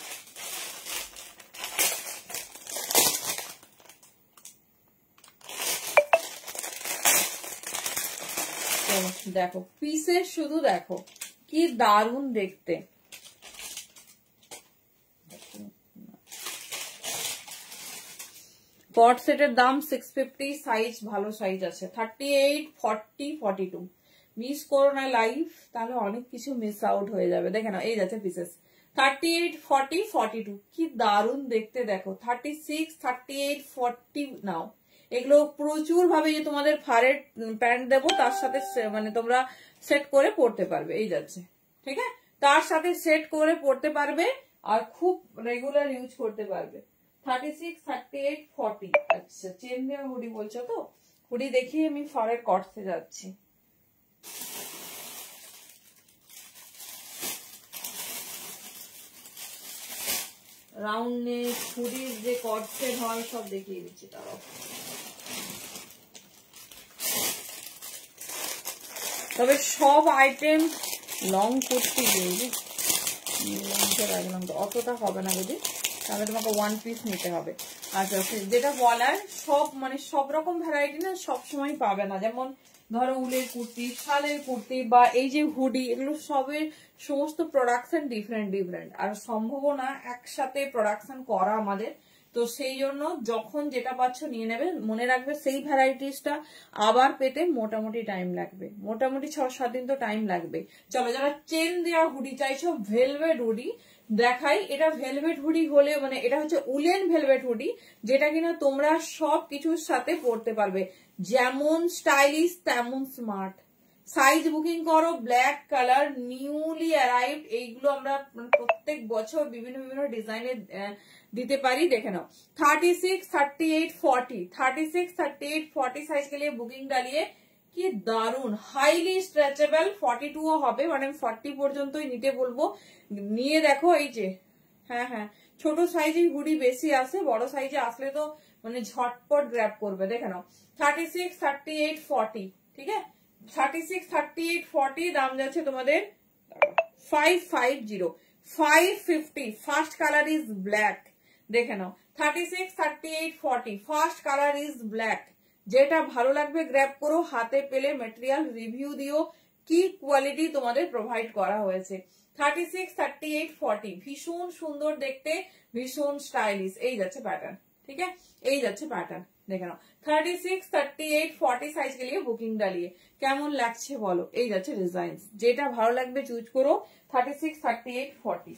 দেখো পিসের শুধু দেখো কি দারুণ দেখতে। কট সেটের দাম 650, সাইজ ভালো সাইজ আছে 38, 40, 42। মিস করো না লাইভ, তাহলে অনেক কিছু মিস আউট হয়ে যাবে। দেখে নাও, এই যাচ্ছে পিসেস 38, 40, 42। কি দারুণ দেখতে দেখো। 36, 38, 40 নাও। এগুলো প্রচুর ভাবে যে তোমাদের ফারের প্যান্ট দেবো, তার সাথে মানে তোমরা সেট করে পরতে পারবে। এই যাচ্ছে, ঠিক আছে, তার সাথে সেট করে পরতে পারবে আর খুব রেগুলার ইউজ করতে পারবে। 36, 38, 40। আচ্ছা, চেন দেওয়া হুডি বলছো তো? হুডি দেখিয়ে আমি ফারের কটসে যাচ্ছি। রাউন্ড নেক হুডির যে কটসেট হয় সব দেখিয়ে দিচ্ছি। তারাও তবে সব আইটেম লং কুর্তি রাখলাম তো অতটা হবে না বুঝি, তাহলে তোমাকে ওয়ান পিস নিতে হবে। আচ্ছা, যেটা বলার সব মানে সব রকম ভ্যারাইটি না সব সময় পাবে না। যেমন ধরো উলের কুর্তি, শালের কুর্তি বা এই যে হুডি, এগুলো সবের সমস্ত প্রোডাকশন ডিফারেন্ট ডিফারেন্ট, আর সম্ভবও না একসাথে প্রোডাকশন করা আমাদের। তো সেই জন্য যখন যেটা পাচ্ছ নিয়ে নেবে। মনে রাখবে সেই ভ্যারাইটিসটা আবার পেতে মোটামুটি টাইম লাগবে, মোটামুটি 6-7 দিন তো টাইম লাগবে। চলো, যারা চেন দেওয়া হুডি চাইছো, ভেলভেট হুডি দেখাই। এটা ভেলভেট হুডি হলে মানে এটা হচ্ছে উলেন ভেলভেট হুডি, যেটা কিনা তোমরা সব কিছুর সাথে পরতে পারবে, যেমন স্টাইলিশ তেমন স্মার্ট। সাইজ বুকিং করো, ব্ল্যাক কালার নিউলি অ্যারাইভড। এইগুলো আমরা প্রত্যেক বছর বিভিন্ন বিভিন্ন ডিজাইনের দিতে পারি। দেখে নাও, 36, 38, 40, 36, 38, 40 साइज के लिए बुकिंग डालिए। কি দারুন, হাইলি স্ট্রেচেবল। 42ও হবে, মানে 40 পর্যন্তই নিতে বলবো। নিয়ে দেখো, এই যে হ্যাঁ হ্যাঁ, ছোট সাইজে হুডি বেশি আসে, বড় সাইজে আসলে তো মানে ঝটপট গ্র্যাব করবে। দেখে নাও, 36, 38, 40, ঠিক আছে। 36, 38, 40 দাম যাচ্ছে তোমাদের 550, 550। First colour is black. দেখে নাও, 36, 38, 40, ফার্স্ট কালার ইজ ব্ল্যাক। যেটা ভালো লাগবে গ্র্যাব করো, হাতে পেলে ম্যাটেরিয়াল রিভিউ দিও, কি কোয়ালিটি তোমাদের প্রোভাইড করা হয়েছে। 36, 38, 40 ভীষণ সুন্দর দেখতে, ভীষণ স্টাইলিশ। এই যাচ্ছে প্যাটার্ন, ঠিক আছে, এই যাচ্ছে প্যাটার্ন। দেখে নাও, 36, 38, 40 সাইজ के लिए বুকিং ডালিয়ে। কেমন লাগছে বলো। এই যাচ্ছে ডিজাইন, যেটা ভালো লাগবে চুজ করো। 36, 38, 40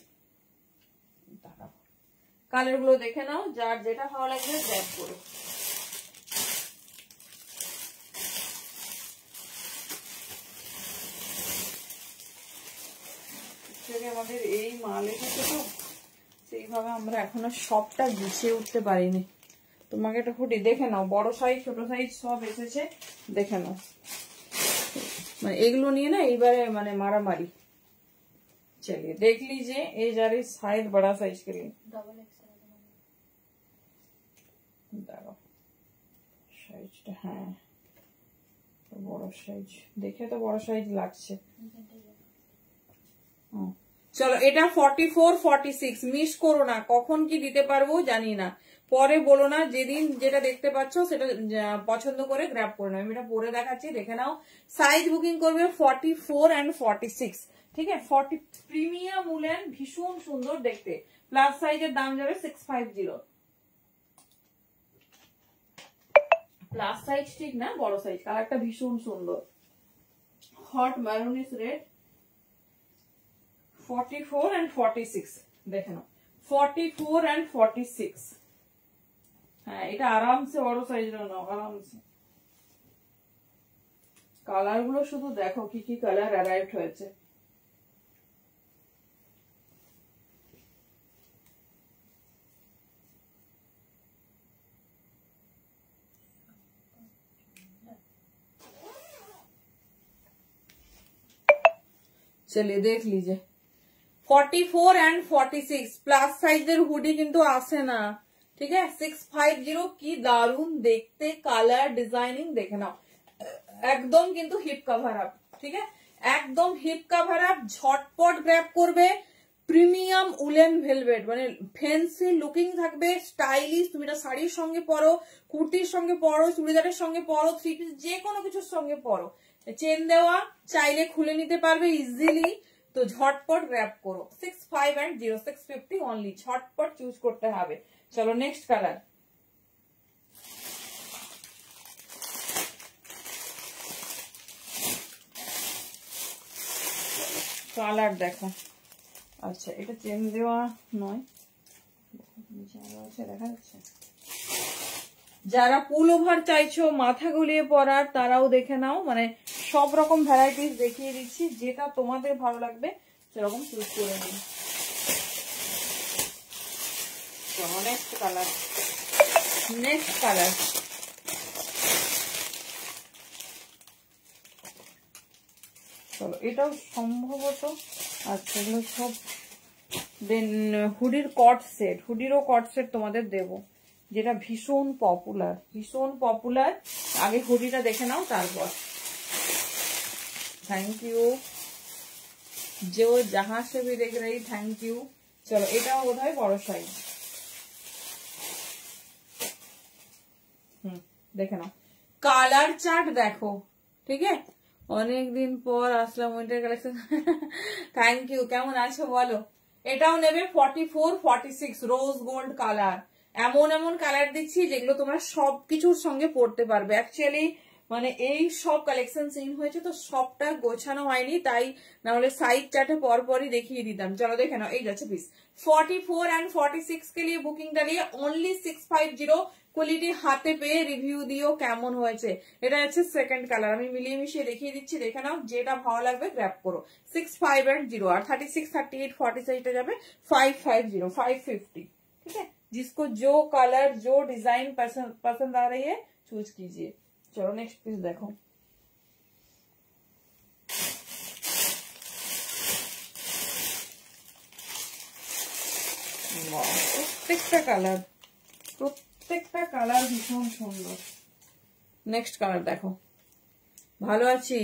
কালার গুলো দেখে নাও, যার যেটা ভালো লাগবে গ্র্যাব করো। আমাদের এই মাল এসেছে তো সেইভাবে আমরা এখনো সবটা গুছিয়ে উঠতে পারিনি। তোমাকে একটা হুডি দেখে নাও, বড় সাইজ ছোট সাইজ সব এসেছে, দেখে নাও। মানে এগুলো নিয়ে না এইবারে মানে মারামারি। चलिए देख लीजिए, ये जा रही शायद बड़ा साइज के लिए। डबल एक्सएल দাঁড়াও, সাইজটা হ্যাঁ বড় সাইজ, দেখে তো বড় সাইজ লাগছে। চলো এটা 44 46, মিস করো না, কখন কি দিতে পারবো জানি না, পরে বলো না, যেদিন যেটা দেখতে পাচ্ছ সেটা পছন্দ করে গ্র্যাব করে নাও। আমি এটা পরে দেখাচ্ছি, দেখে নাও। সাইজ বুকিং করবে 44 and 46, ঠিক আছে। 40 প্রিমিয়াম উলেন, ভীষণ সুন্দর দেখতে। প্লাস সাইজের দাম যাবে 650। প্লাস সাইজ ঠিক না, বড় সাইজ। কালারটা ভীষণ সুন্দর, হট ম্যারুনিশ রেড। 44 and 46 দেখে নাও, 44 and 46। হ্যাঁ এটা আরামসে বড় সাইজের নাও, আরামসে। কালার গুলো শুধু দেখো কি কি কালার অ্যারাইভ হয়েছে। चलिए देख लीजिए 44 and 46 প্লাস সাইজের হুডি কিন্তু আসে না, ঠিক আছে। 650 কি দারুন দেখতে, কালার ডিজাইনিং দেখে নাও, একদম কিন্তু হিপ কভার আপ, ঠিক আছে, একদম হিপ কভার আপ। ঝটপট গ্র্যাব করবে। প্রিমিয়াম উলেন ভেলভেট, মানে ফ্যান্সি লুকিং থাকবে, স্টাইলিশ। তুমি এটা শাড়ির সঙ্গে পরো, কুর্তির সঙ্গে পরো, চুড়িদারের সঙ্গে পরো, থ্রি পিস, যে কোনো কিছুর সঙ্গে পরো। চেন দেওয়া, চাইলে খুলে নিতে পারবে ইজিলি। তো ঝটপট গ্র্যাব করো। 65 and 0, 650 অনলি। ঝটপট চুজ করতে হবে। চলো নেক্সট কালার। কালার দেখো, আচ্ছা এটা চেন দেওয়া নয়, দেখা যাচ্ছে। যারা পুল ওভার চাইছো মাথা গুলিয়ে পরার, তারাও দেখে নাও, মানে সব রকম ভ্যারাইটিস দেখিয়ে দিচ্ছি, যেটা তোমাদের ভালো লাগবে সেরকম চুজ করে নিন। Next colour, next colour. চলো এটাও সম্ভবত, আচ্ছা এগুলো সব দেন হুডির কট সেট, হুডিরও কট সেট তোমাদের দেবো, যেটা ভীষণ পপুলার, ভীষণ পপুলার। আগে হুডিটা দেখে নাও তারপর। थैंक यू जो जहां से भी देख रही, थैंक यू। चलो এটাও বোধহয় বড় সাইজ। দেখে নাও, কালার চার্ট দেখো, ঠিক আছে। অনেকদিন পর আসলাম উইন্টার কালেকশন। Thank you. কেমন আছো বলো। এটাও নেবে 44 46 রোজ গোল্ড কালার। এমন এমন কালার দিচ্ছি যেগুলো তোমরা সবকিছুর সঙ্গে পড়তে পারবে। অ্যাকচুয়ালি মানে এই সব কালেকশন সিন হয়েছে তো সবটা গোছানো হয়নি, তাই না হলে সাইজ চার্টে পরপরই দেখিয়ে দিতাম। চলো দেখে নাও, এই যাচ্ছে পিস 44 and 46 के लिए बुकिंग डालिए ओनली 650। কোয়ালিটি হাতে পেয়ে রিভিউ দিও কেমন হয়েছে। এটা হচ্ছে সেকেন্ড কালার, আমি মিলিয়ে মিশিয়ে দেখিয়ে দিচ্ছি, দেখে নাও, যেটা ভালো লাগবে গ্র্যাব করো। 65 and 0 আর 36 38 40 সাইজটা যাবে 550 550, ठीक है। जिसको जो कलर जो डिजाइन पसंद आ रही है चूज कीजिए। चलो नेक्स्ट पीस देखो, প্রত্যেকটা কালার, প্রত্যেকটা কালার ভীষণ সুন্দর। নেক্সট কালার দেখো, ভালো আছি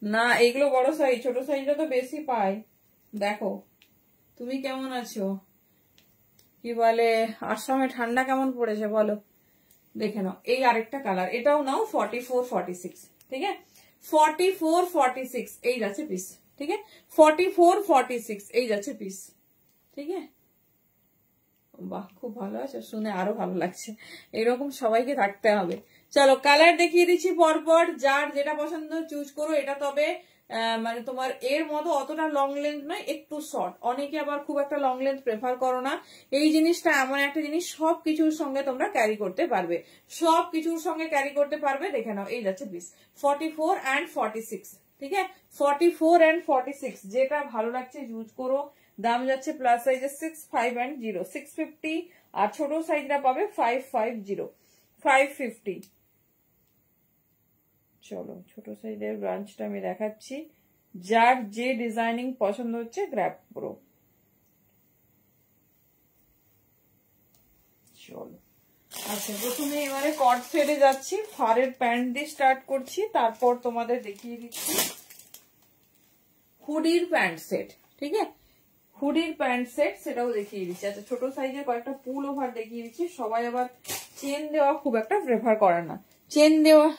না, এগুলো বড় সাইজ, ছোট সাইজটা তো বেশি পাই। দেখো তুমি কেমন আছো, কি বলে আসামে ঠান্ডা কেমন পড়েছে বলো, দেখে নাও। এই আরেকটা কালার, এটাও নাও 44 46, ঠিক আছে। 44 46 এই যাচ্ছে পিস, ঠিক আছে। 44 46 এই যাচ্ছে পিস, ঠিক আছে। বাহ খুব ভালো আছে, শুনে আরো ভালো লাগছে। এরকম সবাইকে থাকতে হবে। চলো কালার দেখিয়ে দিচ্ছি পরপর, যার যেটা পছন্দ চুজ করো। এটা তবে মানে তোমার এর মতো অতটা লং লেন্থ নয়, একটু শর্ট। অনেকে আবার খুব একটা লং লেন্থ প্রেফার করো না। এই জিনিসটা এমন একটা জিনিস সবকিছুর সঙ্গে তোমরা ক্যারি করতে পারবে, সবকিছুর সঙ্গে ক্যারি করতে পারবে। দেখে নাও, এই যাচ্ছে পিস 44 and 46, ঠিক আছে। 44 and 46 যেটা ভালো লাগছে চুজ করো। দাম যাচ্ছে প্লাস সাইজের 65 and 0 650, আর ছোট সাইজটা পাবে 550 550। চলো ছোট সাইজের ব্রাঞ্চটা আমি দেখাচ্ছি, যার যে ডিজাইনিং পছন্দ হচ্ছে গ্র্যাব করো। চলো আচ্ছা, প্রথমে এবারে কট সেটে যাচ্ছি, ফারের প্যান্ট দিয়ে স্টার্ট করছি, তারপর তোমাদের দেখিয়ে দিচ্ছি হুডির প্যান্ট সেট। ঠিক আছে, হুডির প্যান্ট সেট সেটাও দেখিয়ে দিচ্ছি। আচ্ছা, ছোট সাইজের কয়েকটা পুল ওভার দেখিয়ে দিচ্ছি। সবাই আবার চেন দেওয়া খুব একটা প্রেফার করে না, চেন দেওয়া।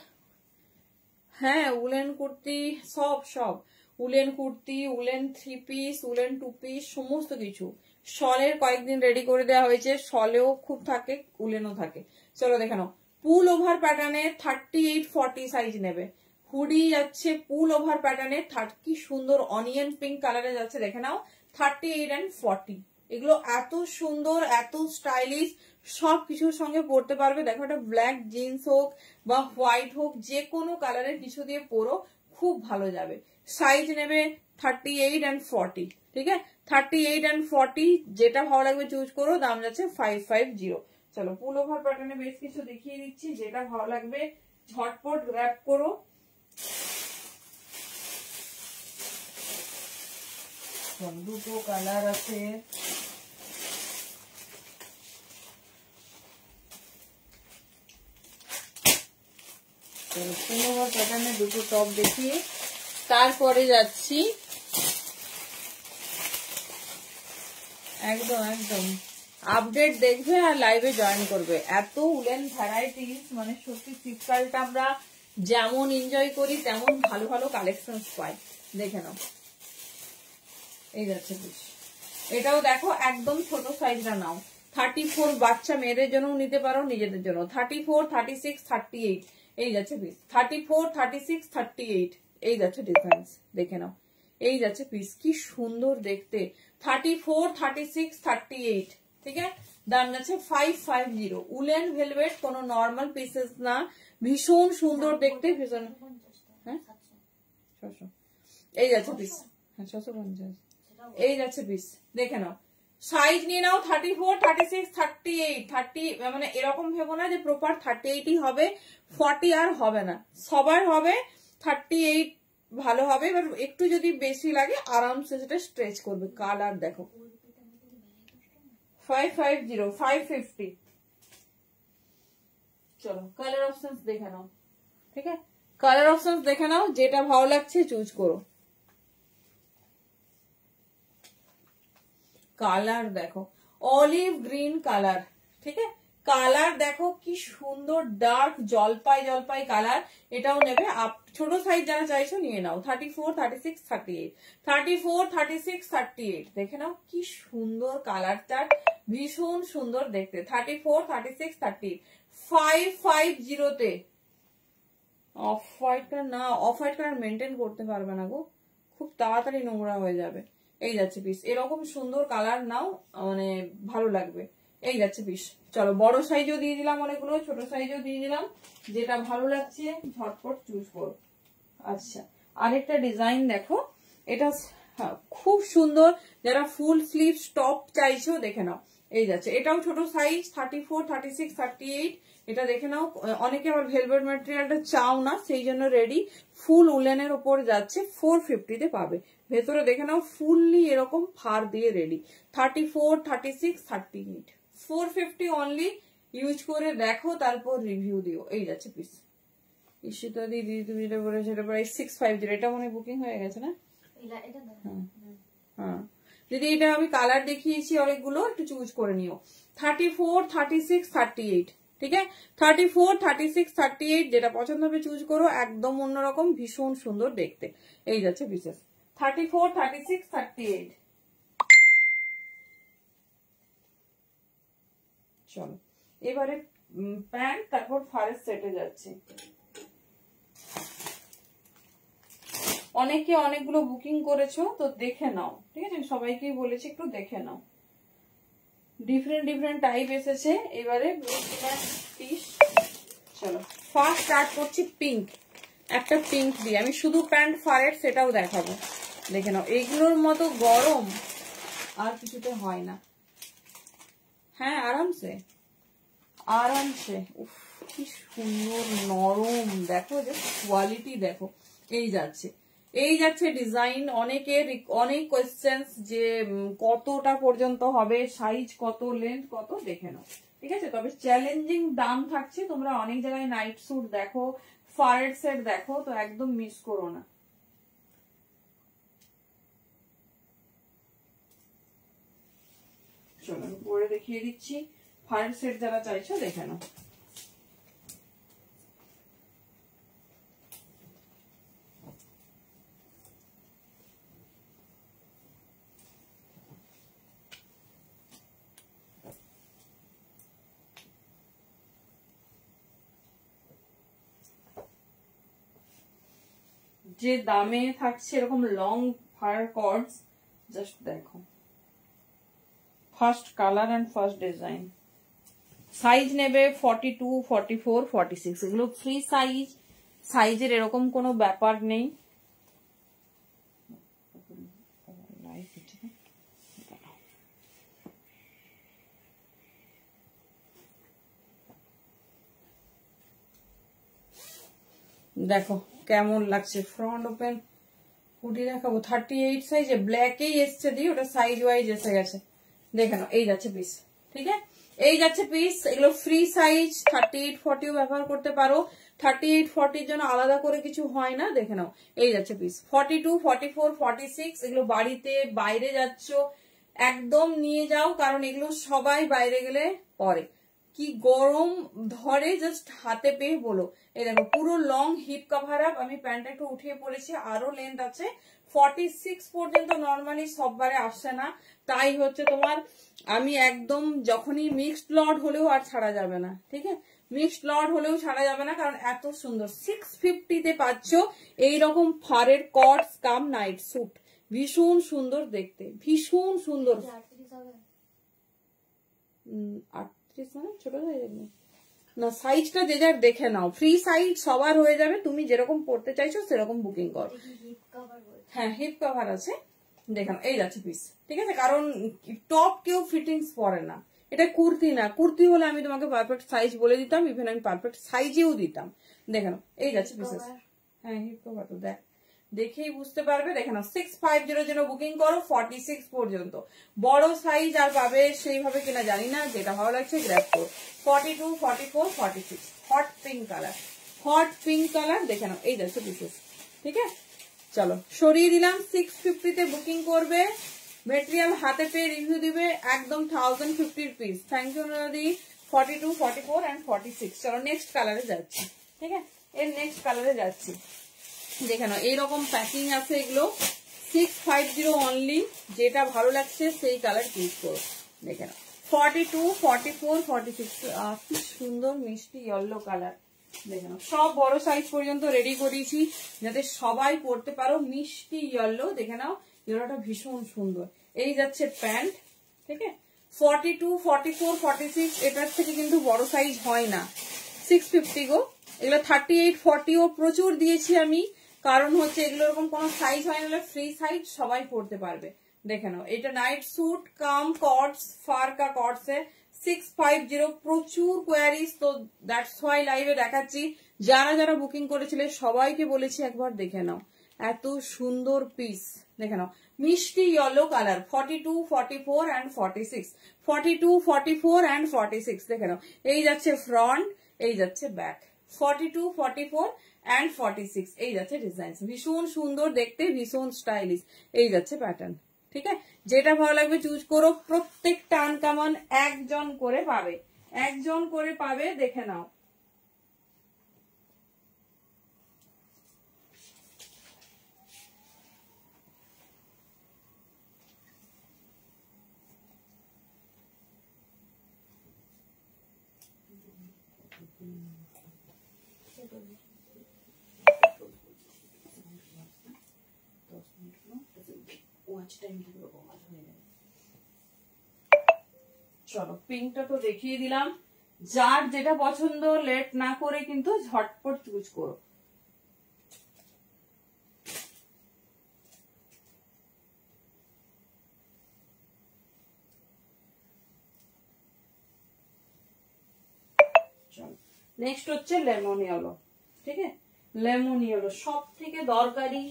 হ্যাঁ, উলেন কুর্তি, সব সব woollen kurti, woollen 3 piece, woollen 2 piece, সমস্ত কিছু। শলের কয়েকদিন রেডি করে দেওয়া হয়েছে, শলেও খুব থাকে, উলেনও থাকে। চলো দেখে নাও, পুল ওভার প্যাটার্নে 38-40 সাইজ নেবে। হুডি যাচ্ছে পুল ওভার প্যাটার্নে, কি সুন্দর অনিয়ন পিঙ্ক কালারে যাচ্ছে, দেখে নাও 38 and 40। এগুলো এত সুন্দর, এত স্টাইলিশ, সব কিছুর সঙ্গে পরতে পারবে। দেখো, এটা ব্ল্যাক জিন্স হোক বা হোয়াইট হোক, যে কোনো কালারের কিছু দিয়ে পরো, খুব ভালো যাবে। সাইজ নেবে 38 and 40। ঠিক আছে, 38 and 40, যেটা ভালো লাগবে চুজ করো। দাম যাচ্ছে 550। চলো, পুল ওভার প্যাটার্নে বেশ কিছু দেখিয়ে দিচ্ছি, যেটা ভালো লাগবে ঝটপট গ্র্যাব করো। দুটো কালার আছে, পুল ওভার প্যাটার্নে দুটো টপ দেখিয়ে তারপরে যাচ্ছি। একদম একদম আপডেট দেখবে আর লাইভে জয়েন করবে। এত উলেন ভ্যারাইটিস, মানে সত্যি শীতকালটা আমরা যেমন এনজয় করি তেমন ভালো ভালো কালেকশন পাই। দেখে নাও, এই যাচ্ছে পিস। এটাও দেখো, একদম ছোট সাইজটা নাও। 34 বাচ্চা মেয়েদের জন্য নিতে পারো, নিজেদের জন্য 34, 36, 38 এই যাচ্ছে পিস। 34, 36, 38 এই যাচ্ছে ডিফারেন্স, দেখে নাও। এই যাচ্ছে পিস, কি সুন্দর দেখতে। 34, 36, 38। ঠিক আছে, দাম যাচ্ছে 550। উলেন ভেলভেট, কোনো নর্মাল পিসেস না, ভীষণ সুন্দর দেখতে, ভীষণ। হ্যাঁ, 600 এই যাচ্ছে পিস। হ্যাঁ, 650 এই যাচ্ছে পিস, দেখে নাও। সাইজ নিয়ে নাও 34, 36, 38, 30, মানে এরকম ভেবো না যে প্রপার 38ই হবে, 40 আর হবে না, সবার হবে 38 ভালো হবে। এবার একটু যদি বেশি লাগে আরামসে সেটা স্ট্রেচ করবে। কালার দেখো, 550, 550। চলো, কালার অপশনস দেখে নাও। ঠিক আছে, কালার অপশনস দেখে নাও, যেটা ভালো লাগছে চুজ করো। কালার দেখো, অলিভ গ্রিন কালার। ঠিক আছে, কালার দেখো কি সুন্দর, ডার্ক জলপাই জলপাই কালার। এটাও নেবে, ছোট সাইজ যারা চাইছো নিয়ে নাও। 34, 36, 38, 34, 36, 38 দেখে নাও, কি সুন্দর কালারটা, ভীষণ সুন্দর দেখতে। 34, 36, 38 550 তে। অফ হোয়াইট কালার না, অফ হোয়াইট কালার মেনটেন করতে পারবে না গো, খুব তাড়াতাড়ি নোংরা হয়ে যাবে। এই যাচ্ছে পিস, এরকম সুন্দর কালার নাও, মানে ভালো লাগবে। এই যাচ্ছে পিস। চলো, বড় সাইজও দিয়ে দিলাম অনেকগুলো, ছোট সাইজও দিয়ে দিলাম, যেটা ভালো লাগছে ঝটপট চুজ করো। আচ্ছা, আরেকটা ডিজাইন দেখো, এটা খুব সুন্দর, যারা ফুল স্লিভ টপ চাইছো দেখে নাও। এই যাচ্ছে, এটাও ছোট সাইজ 34, 36, 38 এটা দেখে নাও। অনেকে আবার ভেলভেট ম্যাটেরিয়ালটা চাও না, সেই জন্য রেডি ফুল উলেনের ওপর যাচ্ছে, 450 তে পাবে। ভেতরে দেখে নাও ফুললি এরকম ফার দিয়ে রেডি। 34, 36, 38 450 অনলি। ইউজ করে দেখো, তারপর রিভিউ দিও। এই যাচ্ছে পিস। ঈশিতা দিদি তুমি যেটা বলেছো এটা প্রায় 650, এটা মনে বুকিং হয়ে গেছে না? হ্যাঁ দিদি, এটা আমি কালার দেখিয়েছি অনেকগুলো, একটু চুজ করে নিও। 34, 36, 38 ঠিক আছে, 34, 36, 38 যেটা পছন্দ হবে চুজ করো। একদম অন্যরকম, ভীষণ সুন্দর দেখতে। এই যাচ্ছে পিসেস 34, 36, 38। চলো, এবারে প্যান্ট, তারপর ফারের সেটে যাচ্ছে। অনেকে অনেকগুলো বুকিং করেছো, তো দেখে নাও। ঠিক আছে, সবাইকেই বলেছি একটু দেখে নাও। ডিফারেন্ট ডিফারেন্ট টাইপ এসেছে এবারে পিস। চলো, ফার্স্ট স্টার্ট করছি পিঙ্ক। একটা পিঙ্ক দিয়ে আমি শুধু প্যান্ট ফারের সেটাও দেখাবো, দেখে নাও। এইগুলোর মতো গরম আর কিছুতে হয় না। হ্যাঁ, আরামসে আরামসে। উফ, কি সুন্দর নরম, দেখো যে কোয়ালিটি দেখো। এই যাচ্ছে, এই যাচ্ছে ডিজাইন। অনেকের অনেক কোয়েশ্চেন্স যে কতটা পর্যন্ত হবে, সাইজ কত, লেন্থ কত, দেখে নাও। ঠিক আছে, তবে চ্যালেঞ্জিং দাম থাকছে। তোমরা অনেক জায়গায় নাইট স্যুট দেখো, ফারের সেট দেখো, তো একদম মিস করো না। চলো আমি পরে দেখিয়ে দিচ্ছি। ফারের সেট যারা চাইছো দেখে নাও। যে দামে থাকছে এরকম লং ফার কর্ডস, জাস্ট দেখো। First colour and first design. Size নেবে 42, 44, 46, এগুলো ফ্রি সাইজ। সাইজের এরকম কোনো ব্যাপার নেই। দেখো কেমন লাগছে। ফ্রন্ট ওপেন কুটি দেখাবো 38 সাইজে, ব্ল্যাকেই এসছে, দিয়ে ওটা সাইজ ওয়াইজ এসে গেছে। দেখে নাও, এই যাচ্ছে পিস। ঠিক আছে, এই যাচ্ছে পিস। এগুলো ফ্রি সাইজ। 38, 40 ব্যবহার করতে পারো। 38, 40 জন্য আলাদা করে কিছু হয় না। দেখে নাও, এই যাচ্ছে পিস। 42, 44, 46 এগুলো বাড়িতে বাইরে যাচ্ছ একদম নিয়ে যাও, কারণ এগুলো সবাই বাইরে গেলে পরে কি গরম ধরে, জাস্ট হাতে পেয়ে বলো। এই দেখো পুরো লং হিপ কভার আপ। আমি প্যান্টটা একটু উঠিয়ে পড়েছি, আরো লেন্থ আছে। 46 পর্যন্ত নর্মালি সববারে আসে না, তাই হচ্ছে তোমার আমি একদম যখনই মিক্সড লট হলেও আর ছাড়া যাবে না। ঠিক আছে, মিক্সড লট হলেও ছাড়া যাবে না, কারণ এত সুন্দর। 650 পাচ্ছ এইরকম ফারের কটস কাম নাইট স্যুট। ভীষণ সুন্দর দেখতে, ভীষণ সুন্দর। 38 মানে ছোট হয়ে যাবে না, সাইজটা যে যার দেখে নাও। ফ্রি সাইজ সবার হয়ে যাবে, তুমি যেরকম পড়তে চাইছো সেরকম বুকিং করো। হ্যাঁ, হিপ কভার আছে। দেখো এই যাচ্ছে পিস। ঠিক আছে, কারণ টপ কেউ ফিটিংস পরে না। এটা কুর্তি না, কুর্তি হলে আমি তোমাকে পারফেক্ট সাইজ বলে দিতাম, ইভেন আমি পারফেক্ট সাইজেও দিতাম। দেখে নাও, এই যাচ্ছে পিসেস। হ্যাঁ, হিপ কভার তো দেখেই বুঝতে পারবে। দেখে নাও, 650 জন্য বুকিং করো 46 পর্যন্ত। বড় সাইজ আর পাবে সেইভাবে কিনা জানি না, যেটা ভালো লাগছে গ্র্যাব করো। 42, 44, 46 hot pink colour, hot pink colour. দেখে নাও, এই যাচ্ছে পিসেস। ঠিক আছে, চলো সরিয়ে দিলাম। 650 বুকিং করবে, মেটেরিয়াল হাতে পেয়ে রিভিউ দিবে, একদম 1050 পিস। থ্যাংক ইউ নদী। 42, 44 এন্ড 46। চলো নেক্সট কালারে যাচ্ছি। ঠিক আছে, এর নেক্সট কালারে যাচ্ছি। দেখে নাও, এইরকম প্যাকিং আছে এগুলো। 650 অনলি। যেটা ভালো লাগছে সেই কালার চুজ করো। দেখে নাও, 42, 44, 46 কি সুন্দর মিষ্টি ইয়েলো কালার। দেখে নাও, সব বড় সাইজ পর্যন্ত রেডি করিয়েছি যাতে সবাই পরতে পারো। মিষ্টি ইয়েলো, দেখে নাও ইয়েলোটা ভীষণ সুন্দর। এই যাচ্ছে প্যান্ট। ঠিক আছে, 42, 44, 46 এটার থেকে কিন্তু বড় সাইজ হয় না। 650 গো। এগুলো 38, 40ও প্রচুর দিয়েছি আমি, কারণ হচ্ছে এগুলো এরকম কোনো সাইজ হয় না, ফ্রি সাইজ সবাই পরতে পারবে। দেখে নাও, এটা নাইট স্যুট কাম কটস, ফার কা কটস এ 650। প্রচুর কোয়ারিজ, তো দ্যাটস হোয়াই লাইভে দেখাচ্ছি। যারা যারা বুকিং করেছিলে সবাইকে বলেছি একবার দেখে নাও, এত সুন্দর পিস। দেখে নাও, মিষ্টি ইয়েলো কালার। 42, 44 এন্ড 46। 42, 44 এন্ড 46। দেখে নাও, এই যাচ্ছে ফ্রন্ট, এই যাচ্ছে ব্যাক। 42, 44 এন্ড 46 এই যাচ্ছে ডিজাইন। ভীষণ সুন্দর দেখতে, ভীষণ স্টাইলিশ। এই যাচ্ছে প্যাটার্ন। ঠিক আছে, যেটা ভালো লাগবে চুজ করো। প্রত্যেকটা আনকমন একজন করে পাবে, একজন করে পাবে। দেখে নাও, চলো পিঙ্কটা তো দেখিয়ে দিলাম। যার যেটা পছন্দ লেট না করে কিন্তু ঝটপট চুজ করো। চলো নেক্সট হচ্ছে লেমন ইয়েলো। ঠিক আছে, লেমন ইয়েলো সব থেকে দরকারি,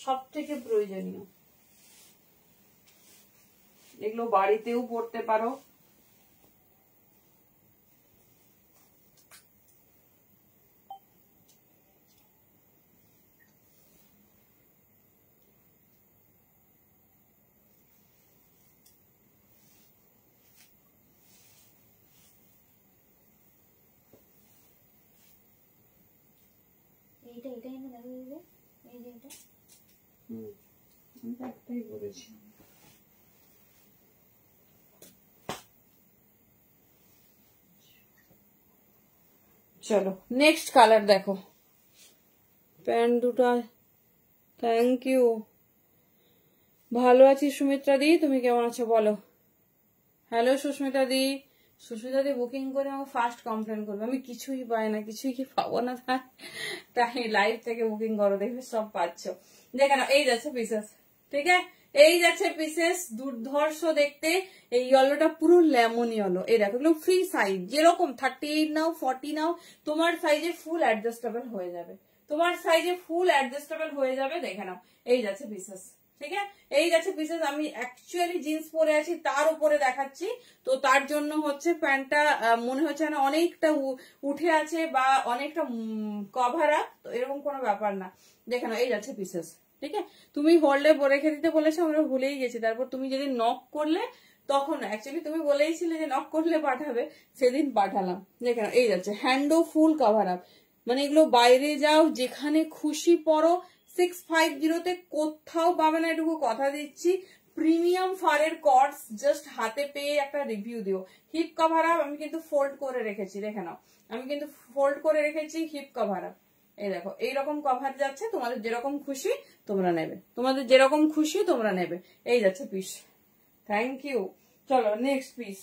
সব থেকে প্রয়োজনীয়। এগুলো বাড়িতেও পড়তে পারো। এইটা এটাই না দেখো দিদি, এই যে এটা আমি তো একটাই বলেছি। চলো নেক্সট কালার দেখো। প্যান্ট দুটো, থ্যাংক ইউ। ভালো আছি সুমিত্রা দি, তুমি কেমন আছো বলো। হ্যালো সুস্মিতা দি। সুস্মিতা দি বুকিং করে আমাকে ফার্স্ট কমপ্লেন করবে আমি কিছুই পাই না, কিছুই কি পাবো না, তাই লাইভ থেকে বুকিং করো, দেখবে সব পাচ্ছ। দেখে নাও এই যাচ্ছে পিসেস, ঠিক আছে এই যাচ্ছে পিসেস, দুর্ধর্ষ দেখতে। এই ইয়েলোটা পুরো লেমন ইয়েলো। এই দেখো এগুলো ফ্রি সাইজ, যেরকম 38 নাও 40 নাও, তোমার সাইজে ফুল অ্যাডজাস্টেবল হয়ে যাবে, তোমার সাইজে ফুল অ্যাডজাস্টেবল হয়ে যাবে। দেখে নাও এই যাচ্ছে পিসেস, ঠিক আছে এই যাচ্ছে পিসেস। আমি অ্যাকচুয়ালি জিন্স পরে আছি তার উপরে দেখাচ্ছি, তো তার জন্য হচ্ছে প্যান্টটা মনে হচ্ছে না অনেকটা উঠে আছে বা অনেকটা কভার আপ, তো এরকম কোনো ব্যাপার না। দেখে নাও এই যাচ্ছে পিসেস, ঠিক আছে। তুমি হোল্ডে রেখে দিতে বলেছো, আমরা ভুলেই গেছি। তারপর তুমি যেদিন নক করলে তখন অ্যাকচুয়ালি তুমি বলেইছিলে যে নক করলে পাঠাবে, সেদিন পাঠালাম। দেখে নাও এই যাচ্ছে হ্যান্ডও ফুল কভার আপ, মানে এগুলো বাইরে যাও যেখানে খুশি পরো, 650 কোথাও পাবে না, এটুকু কথা দিচ্ছি। প্রিমিয়াম ফারের কটস, জাস্ট হাতে পেয়ে একটা রিভিউ দিও। হিপ কভার আপ আমি কিন্তু ফোল্ড করে রেখেছি, দেখে নাও আমি কিন্তু ফোল্ড করে রেখেছি হিপ কভার আপ। এই দেখো এইরকম কভার যাচ্ছে, তোমাদের যেরকম খুশি তোমরা নেবে, তোমাদের যেরকম খুশি তোমরা নেবে। এই যাচ্ছে পিস, থ্যাংক ইউ। চলো নেক্সট পিস,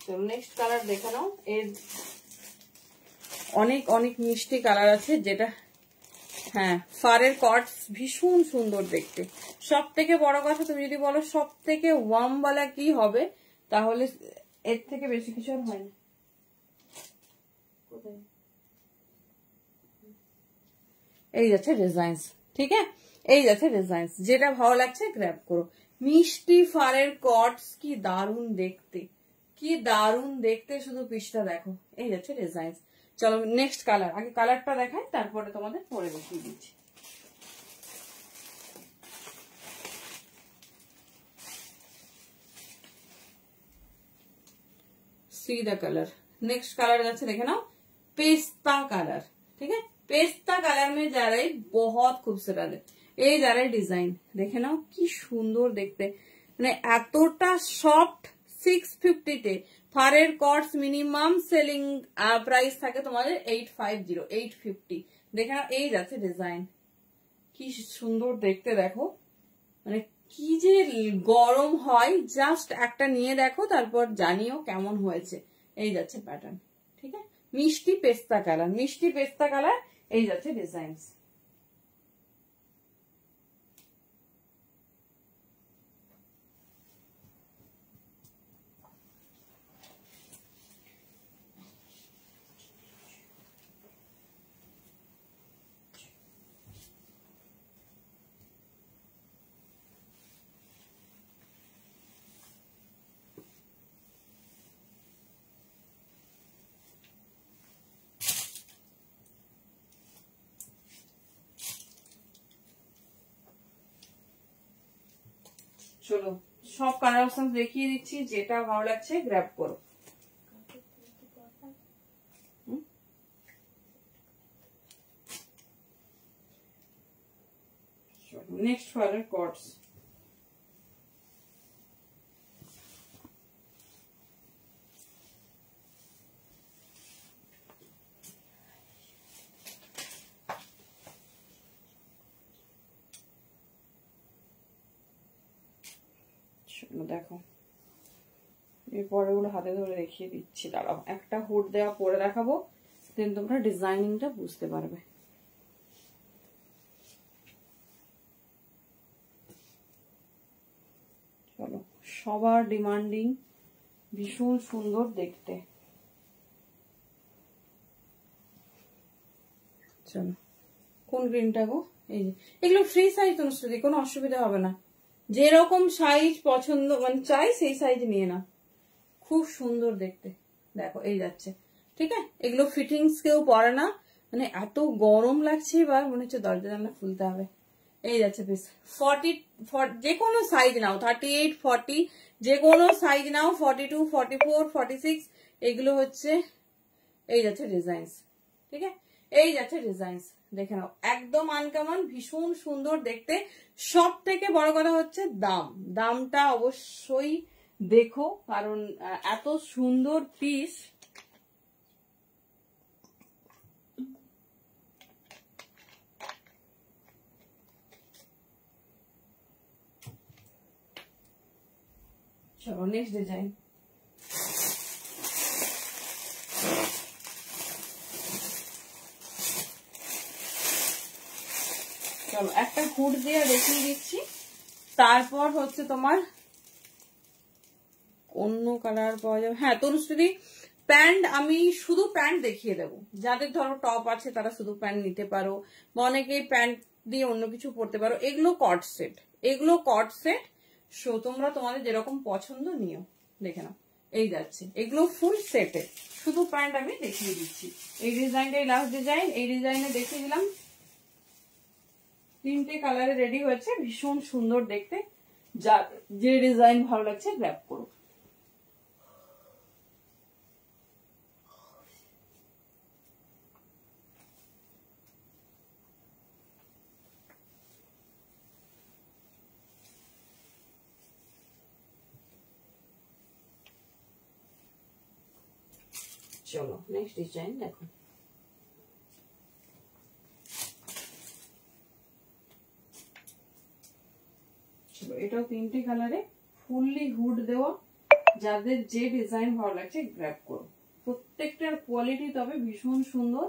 চলো নেক্সট কালার দেখে নাও। এর অনেক অনেক মিষ্টি কালার আছে, যেটা হ্যাঁ ফারের কটস ভীষণ সুন্দর দেখতে। সব থেকে বড় কথা, তুমি যদি বলো সব থেকে ওয়ার্ম বালা কি হবে, তাহলে এর থেকে বেশি কিছু আর হয় না। এই যাচ্ছে ডিজাইনস, ঠিক আছে এই যাচ্ছে ডিজাইনস, যেটা ভালো লাগছে গ্র্যাব করো। মিষ্টি ফারের কটস কি দারুণ দেখতে, কি দারুণ দেখতে, শুধু পিসটা দেখো। এই যাচ্ছে ডিজাইনস। চলো নেক্সট কালার, আগে কালারটা দেখাই তারপরে তোমাদের পরে দেখিয়ে দিচ্ছি। C the colour, next colour যাচ্ছে দেখে নাও पेस्ता कलर, ठीक है पेस्ता कलर में जा रही बहुत खूबसूरत है। এই যারা ডিজাইন দেখে নাও কি সুন্দর দেখতে, মানে এতটা সফট। 650 তে ফারের কটস মিনিমাম সেলিং প্রাইস থাকে তোমাদের 850 850। দেখে নাও এই যাচ্ছে ডিজাইন, কি সুন্দর দেখতে দেখো, মানে কি যে গরম হয়, জাস্ট একটা নিয়ে দেখো তারপর জানিও কেমন হয়েছে। এই যাচ্ছে প্যাটার্ন, ঠিক আছে মিষ্টি পেস্তা কালার, মিষ্টি পেস্তা কালার। এই যাচ্ছে ডিজাইন। চলো সব কালার অপশন দেখিয়ে দিচ্ছি, যেটা ভালো লাগছে গ্র্যাব করো। নেক্সট কালার কটস, দেখো এরপরে ওগুলো হাতে ধরে দেখিয়ে দিচ্ছি, দাঁড়াও একটা হুড দেওয়া পরে দেখাবো, দেন তোমরা ডিজাইনিংটা বুঝতে পারবে। চলো সবার ডিমান্ডিং, ভীষণ সুন্দর দেখতে। চলো কোন গ্রিনটা গো? এই যে, এগুলো ফ্রি সাইজ অনুষ্ঠিত, কোনো অসুবিধা হবে না, যেরকম সাইজ পছন্দ মানে চাই সেই সাইজ নিয়ে না। খুব সুন্দর দেখতে, দেখো এই যাচ্ছে, ঠিক আছে। এগুলো ফিটিংস কেউ পরে না, মানে এত গরম লাগছে এবার মনে হচ্ছে দরজা জানলা খুলতে হবে। এই যাচ্ছে পিস 40, যে কোনো সাইজ নাও, 38, 40, যে কোনো সাইজ নাও, 42, 44, 46, এগুলো হচ্ছে এই যাচ্ছে ডিজাইনস, ঠিক আছে। এই যাচ্ছে ডিজাইনস, দেখে নাও, একদম আনকমন, ভীষণ সুন্দর দেখতে। সব থেকে বড় কথা হচ্ছে দামটা অবশ্যই দেখো, কারণ এত সুন্দর পিস। চলো নেক্সট ডিজাইন। চলো একটা হুড দিয়ে দেখিয়ে দিচ্ছি, তারপর হচ্ছে তোমার অন্য কালার পাওয়া যাবে। হ্যাঁ তনুশ্রী, প্যান্ট আমি শুধু প্যান্ট দেখিয়ে দেবো, যাদের ধরো টপ আছে তারা শুধু প্যান্ট নিতে পারো, বা অনেকেই প্যান্ট দিয়ে অন্য কিছু পরতে পারো। এগুলো কট সেট, এগুলো কট সেট। সো তোমরা তোমাদের যেরকম পছন্দ নিও, দেখে নাও। এই যাচ্ছে, এগুলো ফুল সেটে, শুধু প্যান্ট আমি দেখিয়ে দিচ্ছি। এই ডিজাইনটাই লাস্ট ডিজাইন, এই ডিজাইনে দেখিয়ে দিলাম। 3টে কালারে রেডি হয়েছে, ভীষণ সুন্দর দেখতে। যে ডিজাইন ভালো লাগছে গ্র্যাব করো। চলো নেক্সট ডিজাইন দেখো। এটাও 3টে কালারে, ফুললি হুড দেওয়া। যাদের যে ডিজাইন ভালো লাগছে গ্র্যাব করো। প্রত্যেকটার কোয়ালিটি তবে ভীষণ সুন্দর।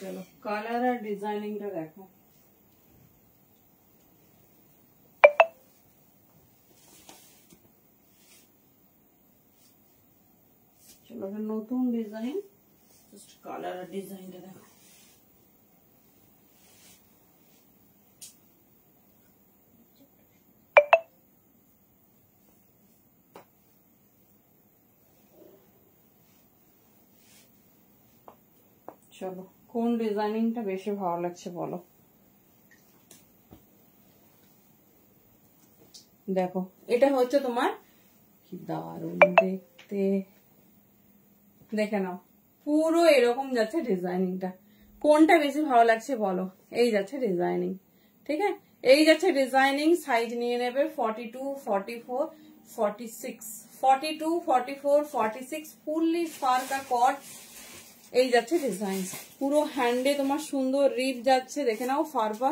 চলো কালার আর ডিজাইনিংটা দেখো। চলো একটা নতুন ডিজাইন, জাস্ট কালার আর ডিজাইনটা দেখো। চলো কোন ডিজাইনিংটা বেশি ভালো লাগছে বলো। দেখো এটা হচ্ছে তোমার, কি দারুণ দেখতে, দেখে নাও পুরো এরকম যাচ্ছে ডিজাইনিংটা। কোনটা বেশি ভালো লাগছে বলো। এই যাচ্ছে ডিজাইনিং, ঠিক আছে। এই যাচ্ছে ডিজাইনিং। সাইজ নিয়ে নেবে 42, 44, 46, 42, 44, 46, ফুললি ফার কা কট। এই যাচ্ছে ডিজাইন, পুরো হ্যান্ডে তোমার সুন্দর রিপ যাচ্ছে, দেখে নাও ফারবা।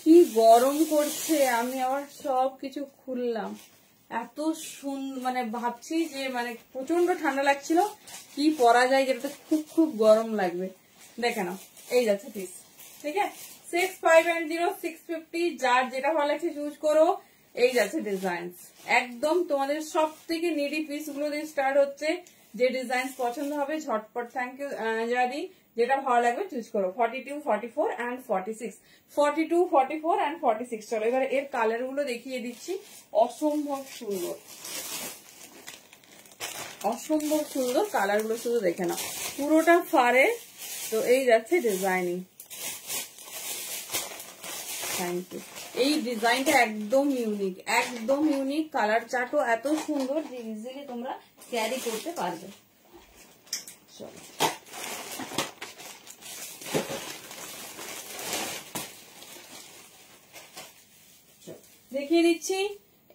কি গরম করছে, আমি আবার সব কিছু খুললাম। এত সুন্দর, মানে ভাবছি যে মানে প্রচন্ড ঠান্ডা লাগছিল, কি পরা যায় যেটাতে খুব খুব গরম লাগবে। দেখে নাও এই যাচ্ছে পিস, ঠিক আছে। 6510, 650, যার যেটা ভালো লাগছে চুজ করো। এই যাচ্ছে ডিজাইন, একদম তোমাদের সব থেকে নিডি পিস গুলো দিয়ে স্টার্ট হচ্ছে। যে ডিজাইন পছন্দ হবে ঝটপট, থ্যাংক ইউ জানি, যেটা ভালো লাগবে চুজ করো। 42, 44 and 46, 42, 44 and 46। চলো এবার এর কালার গুলো দেখিয়ে দিচ্ছি। অসম্ভব সুন্দর, অসম্ভব সুন্দর কালার গুলো, শুধু দেখে নাও পুরোটা ফারে। তো এই যাচ্ছে ডিজাইনিং, থ্যাংক ইউ। এই ডিজাইনটা একদম ইউনিক, একদম ইউনিক। কালার চার্টও এত সুন্দর যে ইজিলি তোমরা ক্যারি করতে পারবে। চলো দেখিয়ে দিচ্ছি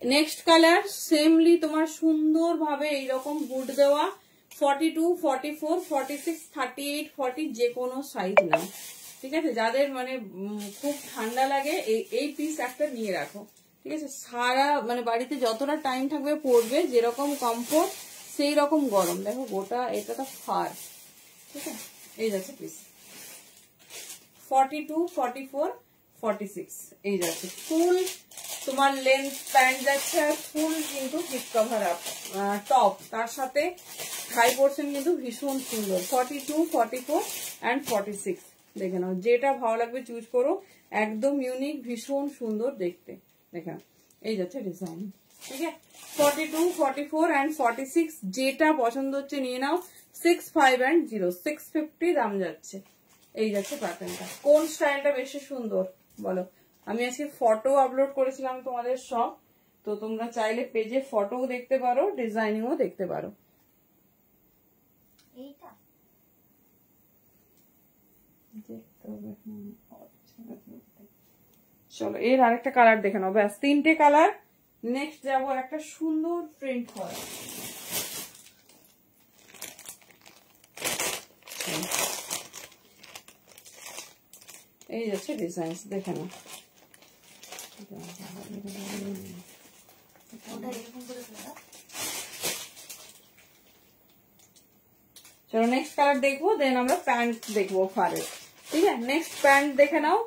নেক্সট কালার। সেমলি তোমার সুন্দর ভাবে এইরকম হুড দেওয়া, 42, 44, 46, 38, 40 যে কোনো সাইজ নাও, ঠিক আছে। যাদের মানে খুব ঠান্ডা লাগে এই পিস একটা নিয়ে রাখো, ঠিক আছে। সারা মানে বাড়িতে যতটা টাইম থাকবে পরবে, যেরকম কমফোর্ট সেই রকম গরম। দেখো গোটা এটা তো ফার, ঠিক আছে। এই যাচ্ছে পিস 42, 44, 46 এই যাচ্ছে ফুল তোমার লেন্থ প্যান্ট যাচ্ছে, আর ফুল কিন্তু হিপ কভার আপ টপ, তার সাথে থাই পোর্শন কিন্তু ভীষণ সুন্দর। 42, 44 and 46 দেখে নাও, যেটা ভালো লাগবে চুজ করো, একদম ইউনিক, ভীষণ সুন্দর দেখতে। দেখে নাও এই যাচ্ছে ডিজাইন, ঠিক আছে। 42, 44 and 46 যেটা পছন্দ হচ্ছে নিয়ে নাও। 65 and 0 650 দাম যাচ্ছে। এই যাচ্ছে প্যাটার্নটা। কোন স্টাইলটা বেশি সুন্দর বলো? আমি আজকে ফটো আপলোড করেছিলাম তোমাদের সব, তো তোমরা চাইলে পেজে ফটোও দেখতে পারো, ডিজাইনিংও দেখতে পারো। এইটা চলো এর আরেকটা কালার দেখে নাও, ব্যাস 3টে কালার। নেক্সট যাবো একটা সুন্দর প্রিন্ট করা, এই যাচ্ছে ডিজাইন দেখে নাও। চলো নেক্সট কালার দেখবো, দেন আমরা প্যান্ট দেখবো ফারের, ঠিক আছে। নেক্সট প্যান্ট দেখে নাও।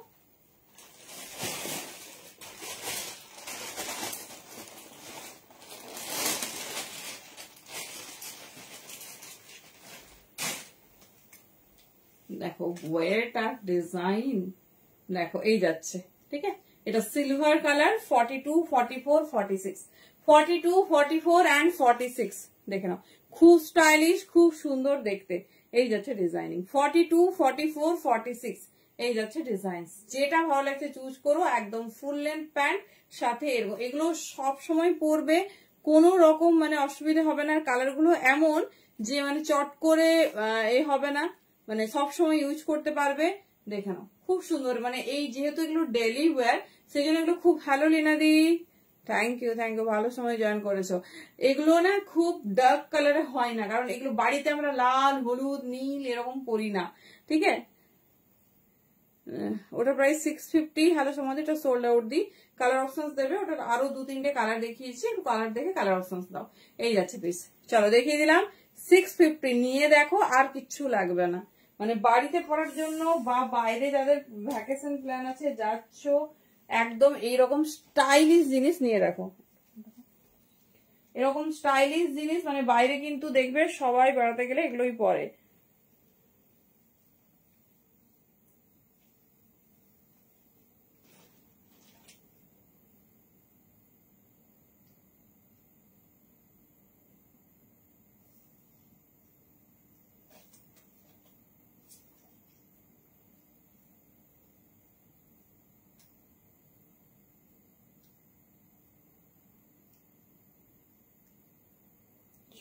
দেখো ওয়েটা ডিজাইন দেখো এই যাচ্ছে, ঠিক আছে। এটা সিলভার কালার। 42, 44, 46 42, 44 and 46 দেখে নাও, খুব স্টাইলিশ, খুব সুন্দর দেখতে। এই যাচ্ছে ডিজাইনিং। 42, 44, 46 এই যাচ্ছে ডিজাইন। যেটা ভালো লাগছে চুজ করো। একদম ফুল লেন্থ প্যান্ট, সাথে এগুলো সব সময় পরবে, কোনো রকম মানে অসুবিধা হবে না। কালার গুলো এমন যে মানে চট করে এ হবে না, মানে সব সময় ইউজ করতে পারবে। দেখে নাও খুব সুন্দর, মানে এই যেহেতু এগুলো ডেইলি ওয়্যার সেই জন্য এগুলো খুব ভালো। লিনাদি থ্যাংক ইউ, ভালো সময় জয়েন করেছো। এগুলো না খুব ডার্ক কালারে হয় না, কারণ এগুলো বাড়িতে আমরা লাল, হলুদ, নীল এরকম পরি না, ঠিক আছে। ওটা প্রাইস 650। হ্যালো সমাজ, এটা sold out the. Colour options দেবে, ওটার আরো 2-3টে কালার দেখিয়েছি, একটু কালার দেখে কালার অপশনস দাও। এই যাচ্ছে পিস, চলো দেখিয়ে দিলাম। 650 নিয়ে দেখো, আর কিচ্ছু লাগবে না। মানে বাড়িতে পরার জন্য বা বাইরে যাদের ভ্যাকেশন প্ল্যান আছে যাচ্ছ, একদম এইরকম স্টাইলিশ জিনিস নিয়ে রাখো। এরকম স্টাইলিশ জিনিস মানে বাইরে কিন্তু দেখবে সবাই বেড়াতে গেলে এগুলোই পরে।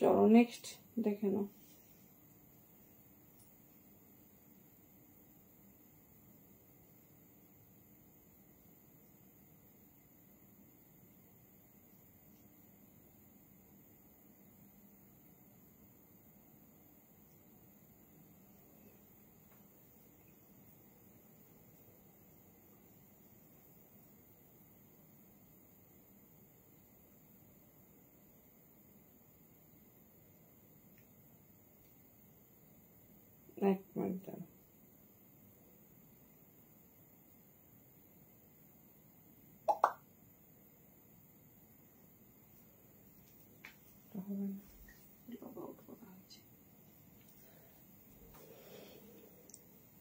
চলো নেক্সট দেখে নাও। এক মিনিট দাঁড়াও।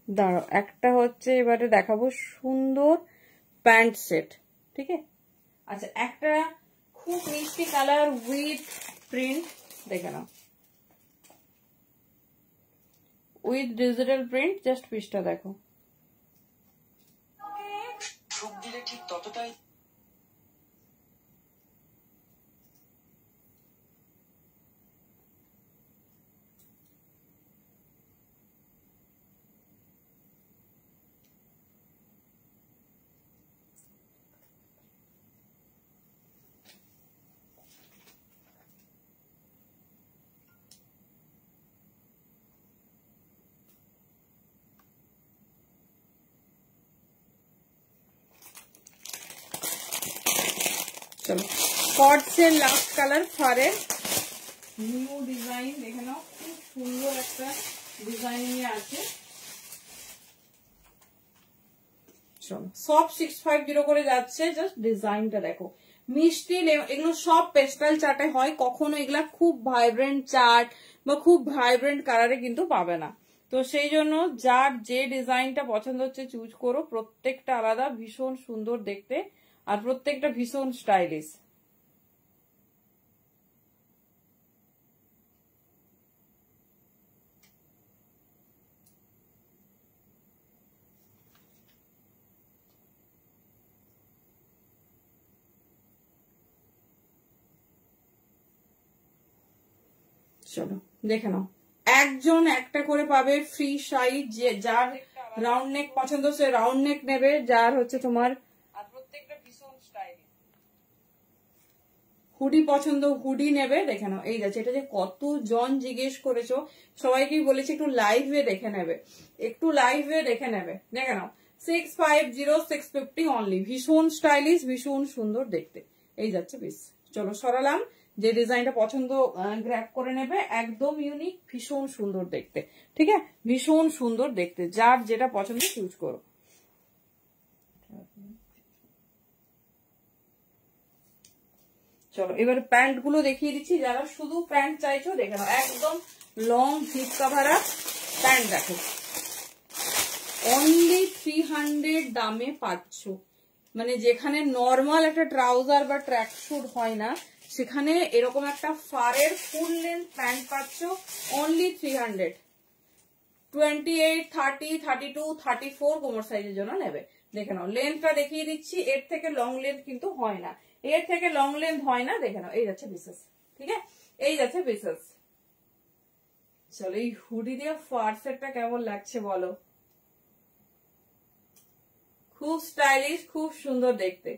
দাঁড়াও, একটা হচ্ছে এবারে দেখাবো সুন্দর প্যান্ট সেট, ঠিক আছে। আচ্ছা একটা খুব মিষ্টি কালার উইথ প্রিন্ট দেখে নাও, উইথ ডিজিটাল প্রিন্ট। জাস্ট পিসটা দেখো, ঠুক দিলে ঠিক ততটাই। চলো কর্ডসের লাস্ট কালার ফারের নিউ ডিজাইন দেখে নাও, খুব সুন্দর একটা ডিজাইন নিয়ে আছে। চলো সব 650 করে যাচ্ছে, জাস্ট ডিজাইনটা দেখো মিষ্টি। এগুলো সব পেস্টাল চার্টে হয়, কখনো এগুলা খুব ভাইব্রেন্ট চার্ট বা খুব ভাইব্রেন্ট কালারে কিন্তু পাবে না। তো সেই জন্য যার যে ডিজাইনটা পছন্দ হচ্ছে চুজ করো, প্রত্যেকটা আলাদা, ভীষণ সুন্দর দেখতে আর প্রত্যেকটা ভীষণ স্টাইলিশ। চলো দেখে নাও, একজন একটা করে পাবে ফ্রি সাইজ। যার রাউন্ড নেক পছন্দ সে রাউন্ড নেক নেবে, যার হচ্ছে তোমার আর প্রত্যেকটা ভীষণ স্টাইলিশ। হুডি পছন্দ হুডি নেবে, দেখে নাও। এই যাচ্ছে, এটা যে কত জন জিজ্ঞেস করেছো, সবাইকেই বলেছি একটু লাইভে দেখে নেবে, একটু লাইভে দেখে নেবে। দেখে নাও 650 650 অনলি, ভীষণ স্টাইলিশ, ভীষণ সুন্দর দেখতে। এই যাচ্ছে পিস। চলো সরালাম, যে ডিজাইনটা পছন্দ গ্র্যাব করে নেবে, একদম ইউনিক, ভীষণ সুন্দর দেখতে। ঠিক আছে, ভীষণ সুন্দর দেখতে, যার যেটা পছন্দ চুজ করো। চলো এবার প্যান্ট গুলো দেখিয়ে দিচ্ছি, যারা শুধু প্যান্ট চাইছো দেখে নাও, একদম long hip cover up pant দেখো, অনলি 300 দামে পাচ্ছ। মানে যেখানে নর্মাল একটা ট্রাউজার বা ট্র্যাক স্যুট হয় না, সেখানে এরকম একটা ফারের ফুল লেন্থ প্যান্ট পাচ্ছ অনলি 300। 28, 30, 32, 34 কোমর সাইজের জন্য নেবে। দেখে নাও লেন্থটা দেখিয়ে দিচ্ছি, এর থেকে লং লেন্থ কিন্তু হয় না, এর থেকে লং লেন্থ হয় না। দেখে নাও এই যাচ্ছে পিসেস। ঠিক আছে, এই যাচ্ছে পিসেস। চলো এই হুডি দিয়ে ফার সেটটা কেমন লাগছে বলো, খুব স্টাইলিশ, খুব সুন্দর দেখতে।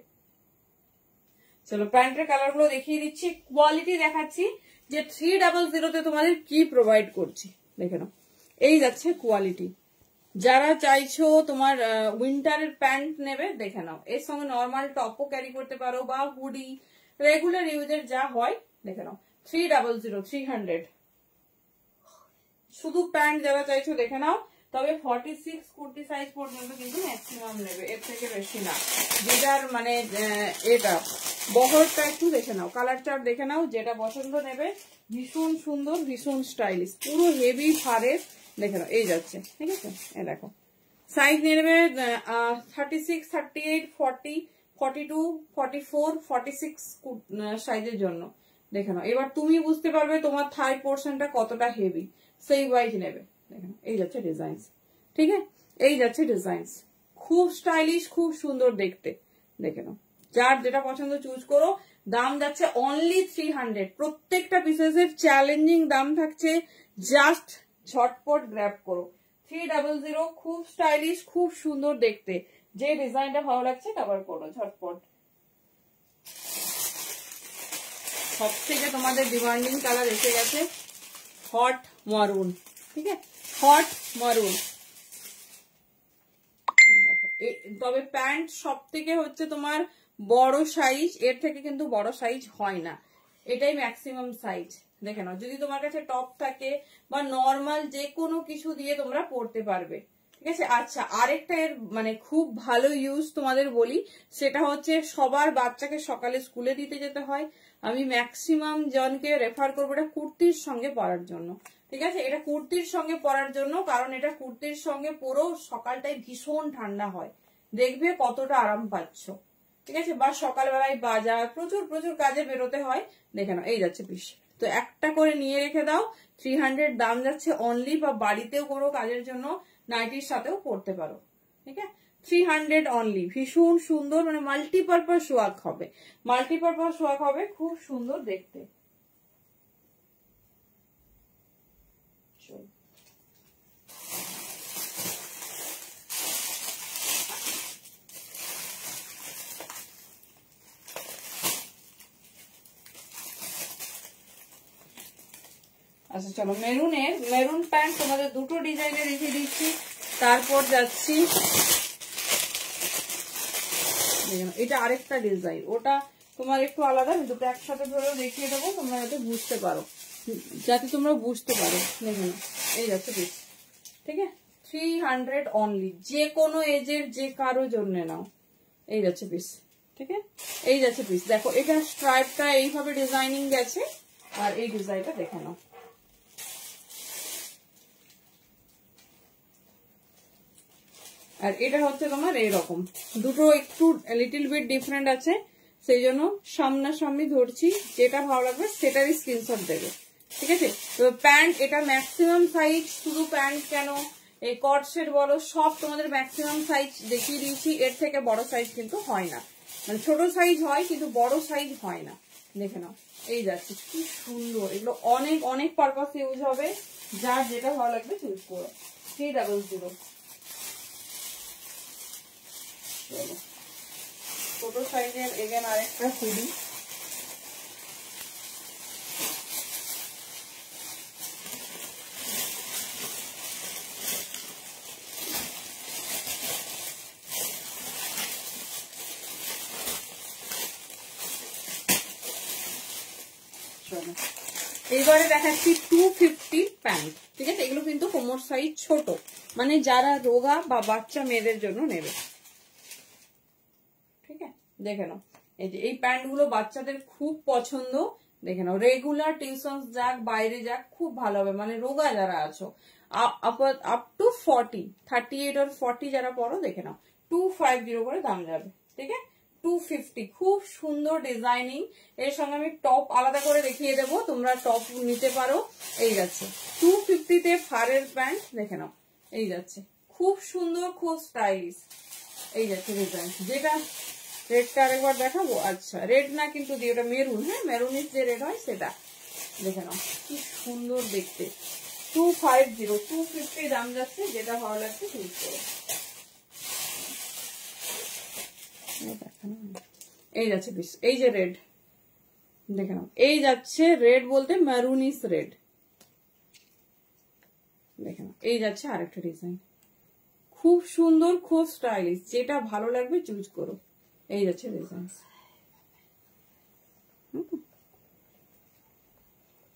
চলো প্যান্টের কালার গুলো দেখিয়ে দিচ্ছি, কোয়ালিটি দেখাচ্ছি যে 300 তে তোমাদের কি প্রোভাইড করছি। দেখে নাও এই যাচ্ছে কোয়ালিটি। যারা চাইছো তোমার উইন্টারের প্যান্ট নেবে, দেখে নাও এর সঙ্গে নর্মাল টপও ক্যারি করতে পারো বা হুডি রেগুলার ইউজের যা হয়। দেখে নাও 300 300 শুধু প্যান্ট যারা চাইছো দেখে নাও। তবে 46 কুর্তি সাইজ পর্যন্ত কিন্তু ম্যাক্সিমাম নেবে, এর থেকে বেশি না। যেটার মানে এটা বহরটা একটু দেখে নাও, কালার চার্ট দেখে নাও, যেটা পছন্দ নেবে। ভীষণ সুন্দর, ভীষণ স্টাইলিশ, পুরো হেভি ফারের। দেখে নাও এই যাচ্ছে। ঠিক আছে, এ দেখো সাইজ নিয়ে নেবে 36, 38, 40, 42, 44, 46 সাইজের জন্য। দেখে নাও এবার তুমি বুঝতে পারবে তোমার থাই পোর্শনটা কতটা হেভি, সেই ওয়াইজ নেবে। দেখেন এই যাচ্ছে ডিজাইন। ঠিক আছে, এই যাচ্ছে ডিজাইন, খুব স্টাইলিশ, খুব সুন্দর দেখতে। দেখে নাও যার যেটা পছন্দ চুজ করো। দাম যাচ্ছে অনলি 300, প্রত্যেকটা পিসেসের চ্যালেঞ্জিং দাম থাকছে, জাস্ট ঝটপট গ্র্যাব করো। 300, খুব স্টাইলিশ, খুব সুন্দর দেখতে। যে ডিজাইনটা ভালো লাগছে কভার করো ঝটপট। সব থেকে তোমাদের ডিমান্ডিং কালার এসে গেছে হট মারুন। ঠিক আছে, হট মারুন। তবে প্যান্ট সব থেকে হচ্ছে তোমার বড় সাইজ, এর থেকে কিন্তু বড় সাইজ হয় না, এটাই ম্যাক্সিমাম সাইজ। দেখে নাও যদি তোমার কাছে টপ থাকে বা নর্মাল যে কোনো কিছু দিয়ে তোমরা পরতে পারবে। ঠিক আছে, আচ্ছা আরেকটা এর মানে খুব ভালো ইউজ তোমাদের বলি, সেটা হচ্ছে সবার বাচ্চাকে সকালে স্কুলে দিতে যেতে হয়। আমি ম্যাক্সিমাম জনকে রেফার করবো এটা কুর্তির সঙ্গে পরার জন্য। ঠিক আছে, এটা কুর্তির সঙ্গে পরার জন্য, কারণ এটা কুর্তির সঙ্গে পরেও সকালটাই ভীষণ ঠান্ডা হয়, দেখবে কতটা আরাম পাচ্ছ। ঠিক আছে, বা সকালবেলায় বাজার প্রচুর প্রচুর কাজে বেরোতে হয়। দেখে নাও এই যাচ্ছে পিস। তো একটা করে নিয়ে রেখে দাও, 300 দাম যাচ্ছে অনলি, বা বাড়িতেও কোনো কাজের জন্য নাইটির সাথেও পরতে পারো। ঠিক আছে, 300 অনলি, ভীষণ সুন্দর, মানে মাল্টিপারপাস ওয়ার্ক হবে, মাল্টিপারপাস ওয়ার্ক হবে, খুব সুন্দর দেখতে। আচ্ছা চলো মেরুনের, মেরুন প্যান্ট তোমাদের দুটো ডিজাইনে রেখে দিচ্ছি। তারপর যাচ্ছি, এটা আরেকটা ডিজাইন, ওটা তোমার একটু আলাদা, দুটো একসাথে ধরেও দেখিয়ে দেবো, তোমরা যাতে বুঝতে পারো, দেখে নাও। এই যাচ্ছে পিস, ঠিক আছে, 300 অনলি, যে কোনো এজের যে কারো জন্য নাও। এই যাচ্ছে পিস, ঠিক আছে, এই যাচ্ছে পিস। দেখো এটা স্ট্রাইপটা এইভাবে ডিজাইনিং গেছে, আর এই ডিজাইনটা দেখে নাও। আর এটা হচ্ছে তোমার এইরকম, দুটো একটু লিটল বিট ডিফারেন্ট আছে, সেই জন্য সামনাসামনি ধরছি, যেটা ভালো লাগবে সেটারই স্ক্রিনশট দেবে, ঠিক আছে। তো প্যান্ট এটা ম্যাক্সিমাম সাইজ, শুধু প্যান্ট কেন, এই কট সেট বলো, সব তোমাদের ম্যাক্সিমাম সাইজ দেখিয়ে দিয়েছি। এর থেকে বড় সাইজ কিন্তু হয় না, মানে ছোট সাইজ হয় কিন্তু বড় সাইজ হয় না, দেখে নাও। এই যাচ্ছে কি সুন্দর, এগুলো অনেক অনেক পারপাস ইউজ হবে, যার যেটা ভালো লাগবে চুজ করো। 300। ছোট সাইজের এগেন আরেকটা হুডি, এইবারে দেখাচ্ছি 250 প্যান্ট, ঠিক আছে। এগুলো কিন্তু কোমর সাইজ ছোট, মানে যারা রোগা বা বাচ্চা মেয়েদের জন্য নেবে, ঠিক আছে। দেখে নাও, এই যে এই প্যান্ট গুলো বাচ্চাদের খুব পছন্দ, দেখে নাও। রেগুলার টিউশন যাক, বাইরে যাক, খুব ভালো হবে, মানে রোগা যারা আছো, আপ টু 40, 38 আর 40 যারা পড়ো, দেখে নাও 250 করে দাম যাবে, ঠিক আছে। 250, খুব সুন্দর ডিজাইনিং। এর সঙ্গে আমি টপ আলাদা করে দেখিয়ে দেবো, তোমরা টপ নিতে পারো। এই যাচ্ছে 250 ফারের প্যান্ট, দেখে নাও। এই যাচ্ছে খুব সুন্দর, খুব স্টাইলিশ। এই যাচ্ছে ডিজাইন, যেটা রেডটা আরেকবার দেখাবো। আচ্ছা রেড না কিন্তু দিয়ে, ওটা মেরুন, হ্যাঁ মেরুনিশ যে রেড হয় সেটা, দেখে নাও কি সুন্দর দেখতে। 250, 250 দাম যাচ্ছে, যেটা ভালো লাগছে চুজ করো। এই যাচ্ছে পিস, এই যে রেড, দেখে নাও। এই যাচ্ছে রেড বলতে মেরুনিশ রেড, দেখে নাও। এই যাচ্ছে আরেকটা ডিজাইন, খুব সুন্দর, খুব স্টাইলিশ, যেটা ভালো লাগবে চুজ করো। এই যাচ্ছে ডিজাইন,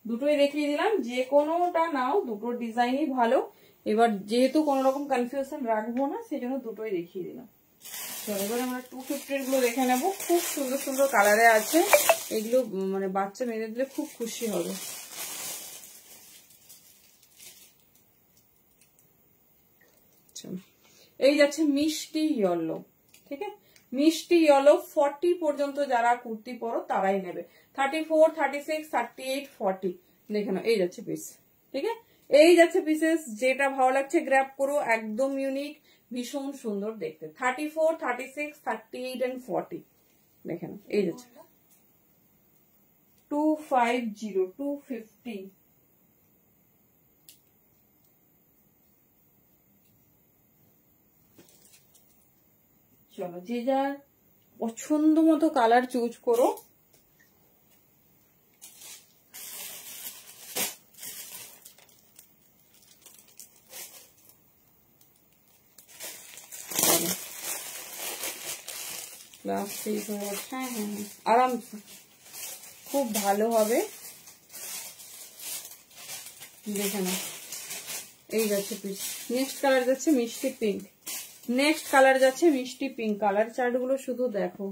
দুটোই দেখিয়ে দিলাম, যে কোনোটা নাও, দুটো ডিজাইনই ভালো। এবার যেহেতু কোনো রকম কনফিউশন রাখবো না, সেই জন্য দুটোই দেখিয়ে দিলাম। চলো এবার আমরা 250 গুলো দেখে নেবো, খুব সুন্দর সুন্দর কালারে আছে, এগুলো মানে বাচ্চা মেয়েদের দিলে খুব খুশি হবে। এই যাচ্ছে মিষ্টি ইয়েলো, ঠিক আছে, মিষ্টি ইয়েলো 40 পর্যন্ত যারা কুর্তি পরো তারাই নেবে, 34, 36, 38, 40, দেখে নাও। এই যাচ্ছে পিস, ঠিক আছে, এই যাচ্ছে পিসেস, যেটা ভালো লাগছে গ্র্যাব করো, একদম ইউনিক, ভীষণ সুন্দর দেখতে। 34, 36, 38 and 40, দেখে নাও। এই যাচ্ছে 250, 250। চলো যে যার পছন্দ মতো কালার চুজ করো। হ্যাঁ আরাম, খুব ভালো হবে, দেখে নাও। এই যাচ্ছে পিস, নেক্সট কালার যাচ্ছে মিষ্টি পিঙ্ক, নেক্সট কালার যাচ্ছে মিষ্টি পিঙ্ক। কালার চার্ট গুলো শুধু দেখো।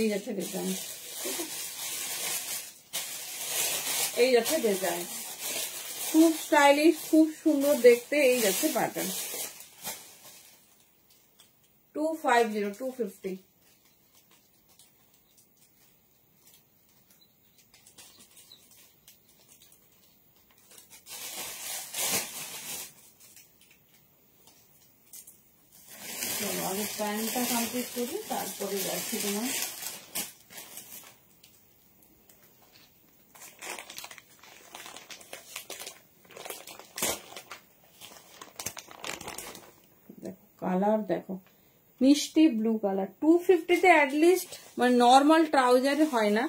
এই যাচ্ছে ডিজাইন, এই যাচ্ছে ডিজাইন, খুব স্টাইলিশ, খুব সুন্দর দেখতে। এই যাচ্ছে প্যাটার্ন, 250, 250। চলো আগে প্যান্টটা কমপ্লিট করি, তারপরে যাচ্ছি তোমার। দেখো কালার, দেখো মিষ্টি ব্লু কালার। 250 অ্যাটলিস্ট, মানে নর্মাল ট্রাউজার হয় না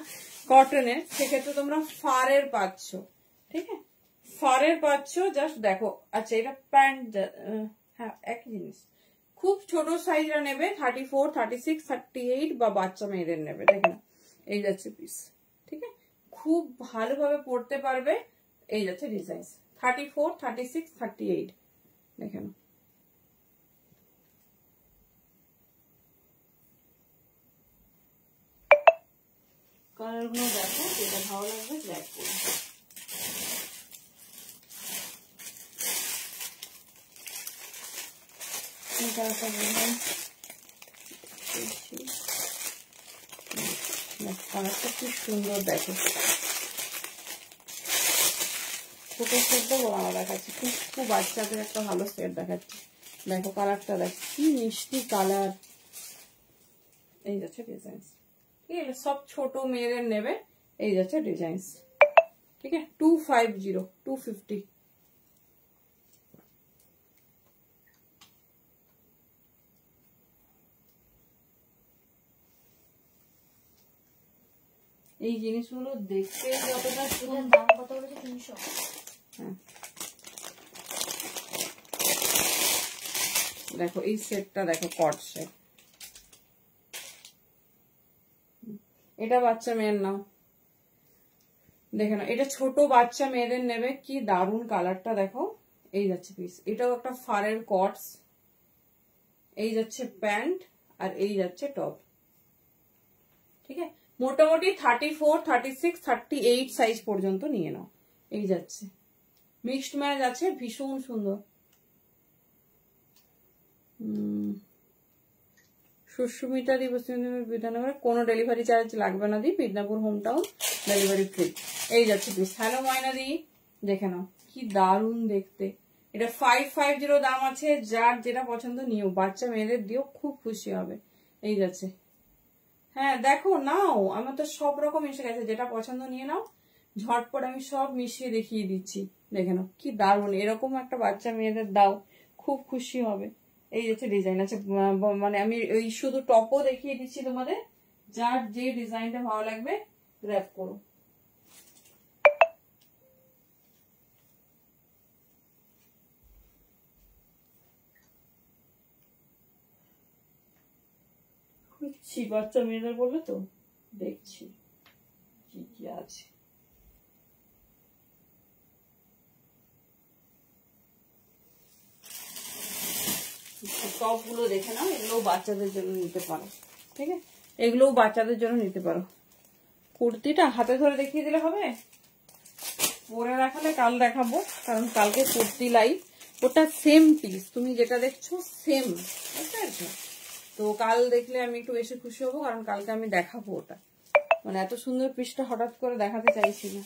কটনের, সেক্ষেত্রে তোমরা ফারের পাচ্ছ, ঠিক আছে, ফারের পাচ্ছ। জাস্ট দেখো। আচ্ছা এটা প্যান্ট, হ্যাঁ একই জিনিস, খুব ছোট সাইজরা নেবে 34, 36, 38 বা বাচ্চা মেয়েদের নেবে। দেখেন এই যাচ্ছে পিস, ঠিক আছে, খুব ভালোভাবে পড়তে পারবে। এই যাচ্ছে ডিজাইন 34, 36, 38। দেখেন কালার গুলো দেখো, যেটা ভালো লাগবে ব্ল্যাক করো। কালারটা খুব সুন্দর, দেখো ছোট সেট দেবো আমার দেখাচ্ছি, খুব বাচ্চাদের একটা ভালো সেট দেখাচ্ছি। দেখো কালারটা দেখো কি মিষ্টি কালার। এই যাচ্ছে ডিজাইন, ঠিক আছে, সব ছোট মেয়েদের নেবে। এই যাচ্ছে ডিজাইন, ঠিক আছে, 250, 250। এই জিনিসগুলো দেখতে যতটা এটার দাম কত বলেছে? 300। হ্যাঁ দেখো এই সেটটা দেখো, কট সেট, এটা বাচ্চা মেয়ের নাও। দেখে না, এটা ছোট বাচ্চা মেয়েদের নেবে। কি দারুন কালারটা দেখো। এই যাচ্ছে পিস, এটাও একটা ফারের কটস। এই যাচ্ছে প্যান্ট আর এই যাচ্ছে টপ, ঠিক আছে। মোটামুটি 34, 36, 38 সাইজ পর্যন্ত নিয়ে নাও। এই যাচ্ছে মিক্সড ম্যাচ আছে, ভীষণ সুন্দর। সুস্মিতা দি বিধাননগরে, কোনো ডেলিভারি চার্জ লাগবে না দি, Midnapore home town, delivery free. এই যাচ্ছে পিস। হ্যালো ময়না দি, দেখে নাও কি দারুন দেখতে। এটা 550 দাম আছে। যার যেটা পছন্দ নিও, বাচ্চা মেয়েদের দিও, খুব খুশি হবে। এই যাচ্ছে, হ্যাঁ দেখো নাও, আমার তো সব রকম এসে গেছে, যেটা পছন্দ নিয়ে নাও। ঝটপট আমি সব মিশিয়ে দেখিয়ে দিচ্ছি। দেখে নাও কি দারুন, এরকম একটা বাচ্চা মেয়েদের দাও, খুব খুশি হবে। এই যাচ্ছে ডিজাইন আছে, মানে আমি ওই শুধু টপও দেখিয়ে দিচ্ছি তোমাদের। যার যে ডিজাইনটা ভালো লাগবে গ্র্যাব করো। খুঁজছি বাচ্চা মেয়েদের বলবে তো, দেখছি কি কি আছে। টপ গুলো দেখে নাও, এগুলো বাচ্চাদের জন্য নিতে পারো, ঠিক আছে, এগুলোও বাচ্চাদের জন্য নিতে পারো। কুর্তিটা হাতে ধরে দেখিয়ে দিলে হবে, পরে রাখালে কাল দেখাবো, কারণ কালকে কুর্তি লাইভ। ওটা সেম পিস, তুমি যেটা দেখছো সেম, বুঝতে পারছো তো। কাল দেখলে আমি একটু বেশি খুশি হবো, কারণ কালকে আমি দেখাবো ওটা। মানে এত সুন্দর পিসটা হঠাৎ করে দেখাতে চাইছি না।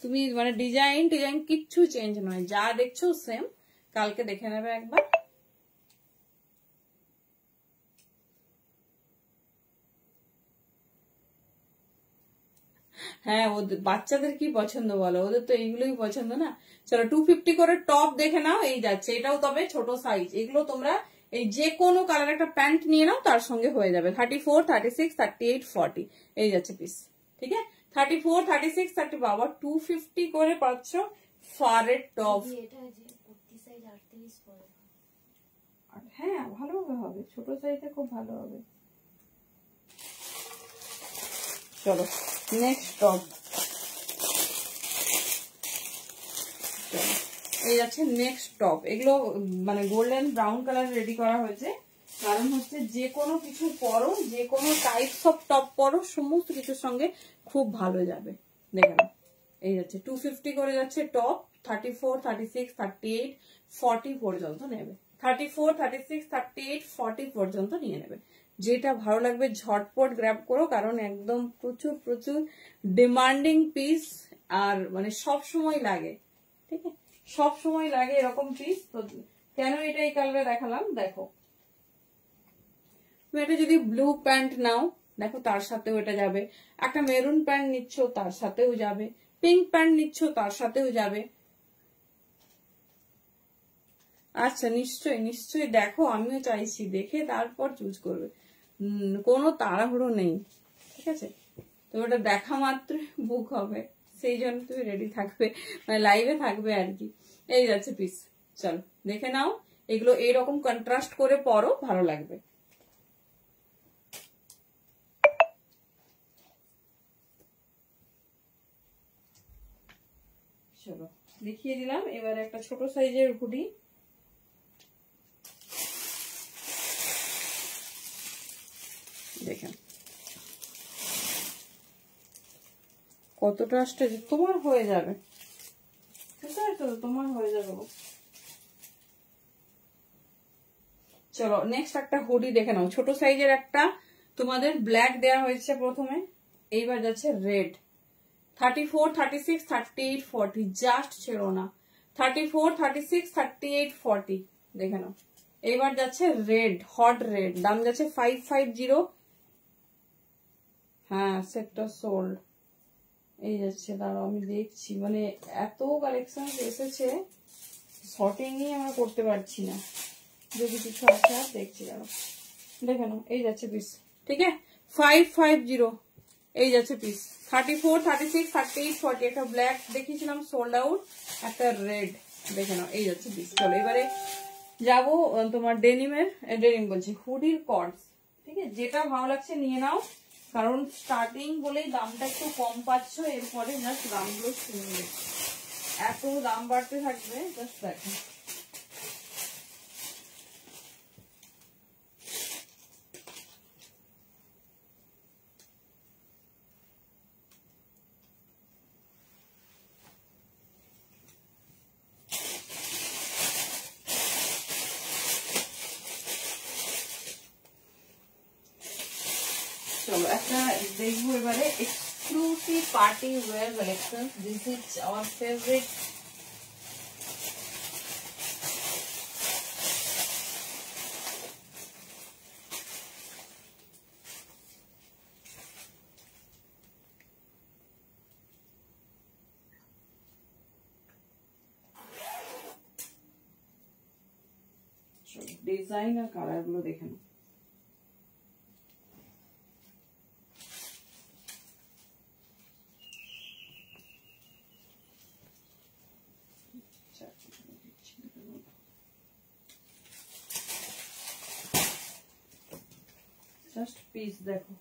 তুমি মানে ডিজাইন কিচ্ছু চেঞ্জ নয়, যা দেখছো সেম। কালকে দেখে নেবে একবার। হ্যাঁ, ওদের বাচ্চাদের কি পছন্দ বলো, ওদের তো এইগুলোই পছন্দ না। চলো 250 করে টপ দেখে নাও। এই যাচ্ছে, এটাও তবে ছোট সাইজ। এগুলো তোমরা এই যে কোনো কালার একটা প্যান্ট নিয়ে নাও, তার সঙ্গে হয়ে যাবে। 34, 36, 38, 40 এই যাচ্ছে পিস, ঠিক আছে। 34, 36, 30 বাবা 250 করে পাচ্ছ ফারের টপ। হ্যাঁ ভালোভাবে হবে, ছোট সাইজে খুব ভালো হবে। চলো নেক্সট টপ, এই যাচ্ছে নেক্সট টপ। এগুলো মানে গোল্ডেন ব্রাউন কালার রেডি করা হয়েছে, কারণ হচ্ছে যে কোনো কিছু পরো, যে কোনো টাইপস অফ টপ পরো, সমস্ত কিছুর সঙ্গে খুব ভালো যাবে। দেখেন এই যাচ্ছে 250 করে যাচ্ছে টপ। 34, 36, 38, 40 পর্যন্ত নেবে। 34, 36, 38, 40 পর্যন্ত নিয়ে নেবে। যেটা ভালো লাগবে ঝটপট গ্র্যাব করো, কারণ একদম প্রচুর প্রচুর ডিমান্ডিং পিস, আর মানে সব সময় লাগে, ঠিক আছে, সব সময় লাগে এরকম পিস। তো কেন এটা এই কালারে দেখালাম, দেখো তুমি এটা যদি ব্লু প্যান্ট নাও, দেখো তার সাথেও এটা যাবে। একটা মেরুন প্যান্ট নিচ্ছ, তার সাথেও যাবে। পিঙ্ক প্যান্ট নিচ্ছ, তার সাথেও যাবে। আচ্ছা নিশ্চয়ই নিশ্চয়ই, দেখো আমিও চাইছি, দেখে তারপর চুজ করবে, কোনো তাড়াহুড়ো নেই, ঠিক আছে। তো ওটা দেখা মাত্র বুক হবে, সেই জন্য তুমি রেডি থাকবে, মানে লাইভে থাকবে আর কি। এই যাচ্ছে পিস, চলো দেখে নাও। এগুলো এইরকম কন্ট্রাস্ট করে পরো, ভালো লাগবে। চলো দেখিয়ে দিলাম। এবার একটা ছোট সাইজের হুডি, দেখেন কতটা স্টেজ তোমার হয়ে যাবে, বুঝতে পারছো? তোমার হয়ে যাবে। চলো নেক্সট একটা হুডি দেখে নাও, ছোট সাইজের একটা, তোমাদের ব্ল্যাক দেয়া হয়েছে প্রথমে, এইবার যাচ্ছে রেড। 34, 36, 38, 40, জাস্ট ছেড়ো না। 34, 36, 38, 40 দেখে নাও। এইবার যাচ্ছে রেড, হট রেড, দাম যাচ্ছে 550। হ্যাঁ সেটটা সোল্ড। এই যাচ্ছে, দাঁড়াও আমি দেখছি, মানে এত কালেকশন এসেছে শর্টিংই আমরা করতে পারছি না, যদি কিছু আছে আর দেখছি। দাঁড়াও দেখে নাও, এই যাচ্ছে পিস, ঠিক আছে 550 এই যাচ্ছে পিস। 34, 36, 38, 40 একটা ব্ল্যাক দেখিয়েছিলাম সোল্ড আউট, একটা রেড দেখে নাও, এই যাচ্ছে পিস। চলো এবারে যাবো তোমার ডেনিমের, ডেনিম বলছি হুডির কর্ডস, ঠিক আছে? যেটা ভালো লাগছে নিয়ে নাও, কারণ স্টার্টিং বলেই দামটা একটু কম পাচ্ছ, এরপরে জাস্ট দামগুলো শুনবে, এত দাম বাড়তে থাকবে জাস্ট দেখো। চলো একটা দেখবো এবারে exclusive party wear collection. This is our favourite. Design আর কালার গুলো দেখে নাও। জাস্ট পিস দেখো,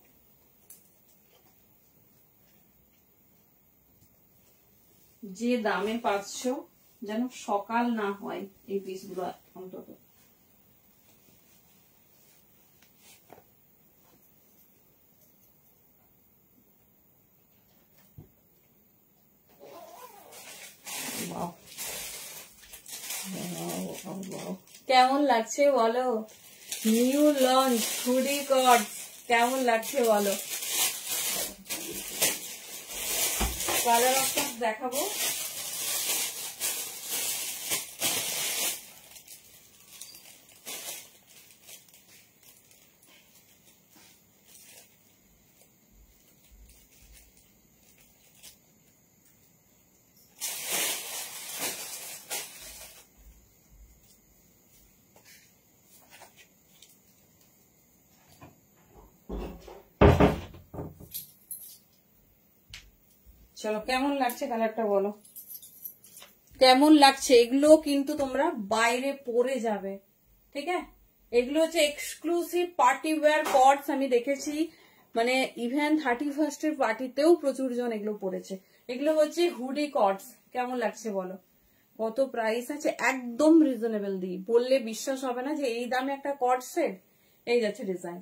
যে দামে পাচ্ছ যেন সকাল না হয় এই পিসগুলো অন্তত। কেমন লাগছে বলো? নিউ লঞ্চ হুডি কর্ডস, কেমন লাগছে বলো? কালার অপশন দেখাবো। চলো কেমন লাগছে কালারটা বলো, কেমন লাগছে? এগুলো কিন্তু তোমরা বাইরে পরে যাবে, ঠিক আছে? এগুলো হচ্ছে এক্সক্লুসিভ পার্টি ওয়্যার কর্ডস। আমি দেখেছি মানে ইভেন 31st এর পার্টিতেও প্রচুর জন এগুলো পরেছে। এগুলো হচ্ছে হুডি কর্ডস। কেমন লাগছে বলো? কত প্রাইস আছে, একদম রিজনেবল দিই, বললে বিশ্বাস হবে না যে এই দামে একটা কর্ড সেট। এই যাচ্ছে ডিজাইন,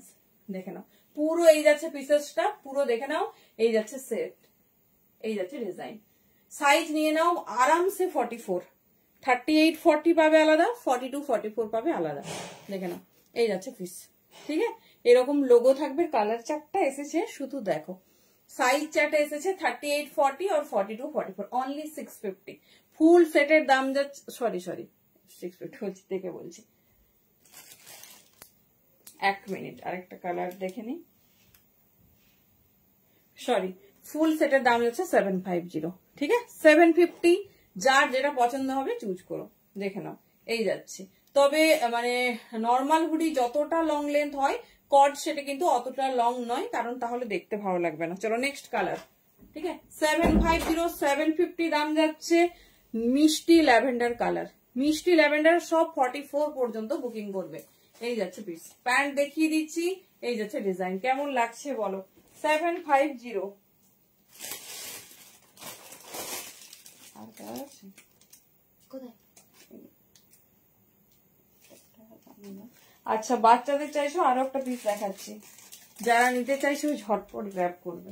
দেখে নাও পুরো, এই যাচ্ছে পিসেসটা পুরো দেখে নাও, এই যাচ্ছে সেট, এই যাচ্ছে ডিজাইন। সাইজ নিয়ে নাও আরামসে 44, 38, 40 পাবে আলাদা, 42, 44 পাবে আলাদা, দেখে নাও এই যাচ্ছে পিস, ঠিক আছে? এরকম লোগো থাকবে, কালার চারটা এসেছে শুধু দেখো, সাইজ চারটা এসেছে 38, 40 আর 42, 44, অনলি 650। ফুল সেটের দাম যাচ্ছে, সরি 650 বলছি, দেখে বলছি, এক মিনিট আরেকটা কালার দেখে নি, সরি, ফুল সেটের দাম হচ্ছে 750, ঠিক আছে? 750, যার যেটা পছন্দ হবে চুজ করো, দেখে নাও এই যাচ্ছে। তবে মানে নর্মাল হুডি যতটা লং লেন্থ হয় কর্ড সেটা কিন্তু অতটা লং নয়, কারণ তাহলে দেখতে ভালো লাগবে না। চলো নেক্সট কালার, ঠিক আছে? 750, 750 দাম যাচ্ছে মিষ্টি ল্যাভেন্ডার কালার, মিষ্টি ল্যাভেন্ডার সব 44 পর্যন্ত বুকিং করবে। এই যাচ্ছে পিস। প্যান্ট দেখিয়ে দিচ্ছি, এই যাচ্ছে ডিজাইন। কেমন লাগছে বলো? 750। আর কালার আছে কোথায়? আচ্ছা, বাচ্চাদের চাইছো আরো একটা পিস দেখাচ্ছি, যারা নিতে চাইছো ঝটপট গ্র্যাব করবে।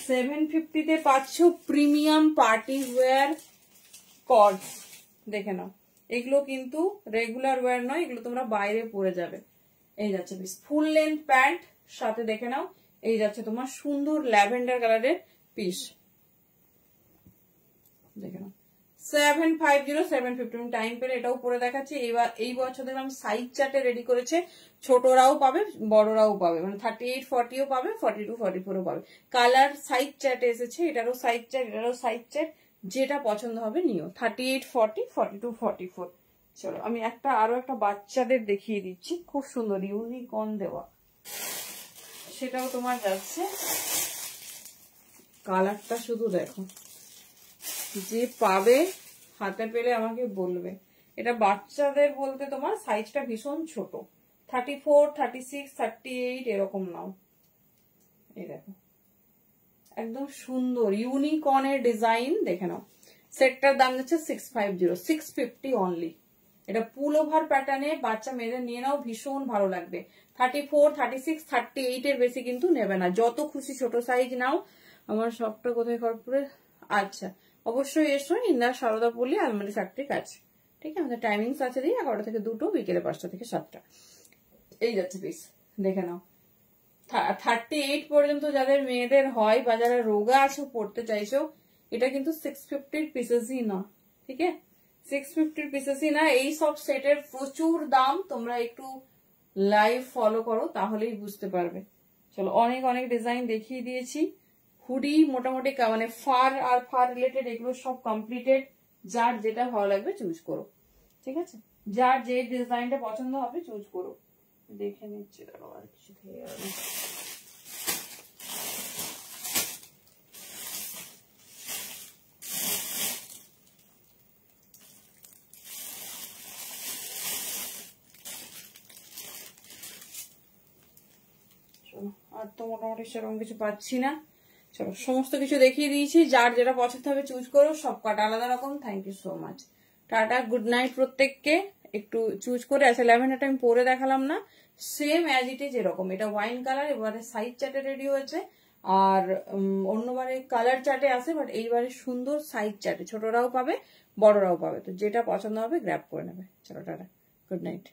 750 পাচ্ছ প্রিমিয়াম পার্টি ওয়্যার কর্ডস। দেখে নাও, এগুলো কিন্তু রেগুলার ওয়্যার নয়, এগুলো তোমরা বাইরে পরে যাবে। এই যাচ্ছে পিস, ফুল লেন্থ প্যান্ট, সাথে দেখে নাও এই যাচ্ছে তোমার সুন্দর ল্যাভেন্ডার কালারের পিস। দেখে নাও 750 750। টাইম পেলে এটাও পরে দেখাচ্ছি। এবার এই বছর দেখলাম সাইজ চার্টে রেডি করেছে, ছোটরাও পাবে বড়রাও পাবে, মানে 38 40ও পাবে, 42 44ও পাবে। কালার সাইজ চার্টে এসেছে, এটারও সাইজ চার্ট, এটারও সাইজ চার্ট, যেটা পছন্দ হবে নিও। 38 40 42 44। চলো আমি আরো একটা বাচ্চাদের দেখিয়ে দিচ্ছি, খুব সুন্দর ইউনিকর্ন দেওয়া, সেটাও তোমার যাচ্ছে। কালারটা শুধু দেখো, যে পাবে হাতে পেলে আমাকে বলবে। এটা বাচ্চাদের বলতে তোমার সাইজটা ভীষণ ছোট, 34 36 38 এরকম নাও। এই দেখো একদম সুন্দর ইউনিকর্নের ডিজাইন, দেখে নাও। সেটটার দাম যাচ্ছে 650 650 অনলি। এটা পুল ওভার প্যাটার্নে বাচ্চা মেয়েদের নিয়ে নাও, ভীষণ ভালো লাগবে। 34 36 38 এর বেশি কিন্তু নেবে না, যত খুশি ছোট সাইজ নাও। আমার সবটা কোথায় খড়পুরে? আচ্ছা, অবশ্যই এসো, ইন্দা সারদা পল্লী আলমারি ফ্যাক্টরি কাছে। ঠিক আছে, আমাদের টাইমিংস আছে দিয়ে 11টা থেকে 2টো, বিকেলে 5টা থেকে 7টা। এই যাচ্ছে পিস, দেখে নাও। 38 পর্যন্ত যাদের মেয়েদের হয় বা যারা রোগা আছো পড়তে চাইছো, এটা কিন্তু 650 পিসেসই না। ঠিক আছে, 650 পিসেসই না। এই সব সেটের প্রচুর দাম, তোমরা একটু লাইভ ফলো করো তাহলেই বুঝতে পারবে। চলো, অনেক অনেক ডিজাইন দেখিয়ে দিয়েছি। হুডি মোটামুটি মানে ফার আর ফার রিলেটেড এগুলো সব কমপ্লিটেড। যার যেটা ভালো লাগবে চুজ করো, ঠিক আছে? যার যে ডিজাইনটা পছন্দ হবে চুজ করো। দেখে নিচ্ছি, দাঁড়াও আর কিছু থেকে গেল। আর তো মোটামুটি সেরকম কিছু পাচ্ছি না। চলো, সমস্ত কিছু দেখিয়ে দিয়েছি, যার যেটা পছন্দ হবে চুজ করো। সব কটা আলাদা রকম। থ্যাংক ইউ সো মাচ, টাটা, গুড নাইট প্রত্যেককে। একটু চুজ করে আছে। ল্যাভেন্ডারটা আমি পরে দেখালাম না, সেম অ্যাজ ইট ইজ এরকম। এটা ওয়াইন কালার, এবারে সাইজ চার্টে রেডি হয়েছে, আর অন্যবারে কালার চার্টে আছে, বাট এইবারে সুন্দর সাইজ চার্টে, ছোটরাও পাবে বড়রাও পাবে। তো যেটা পছন্দ হবে গ্র্যাব করে নেবে। চলো টাটা, গুড নাইট।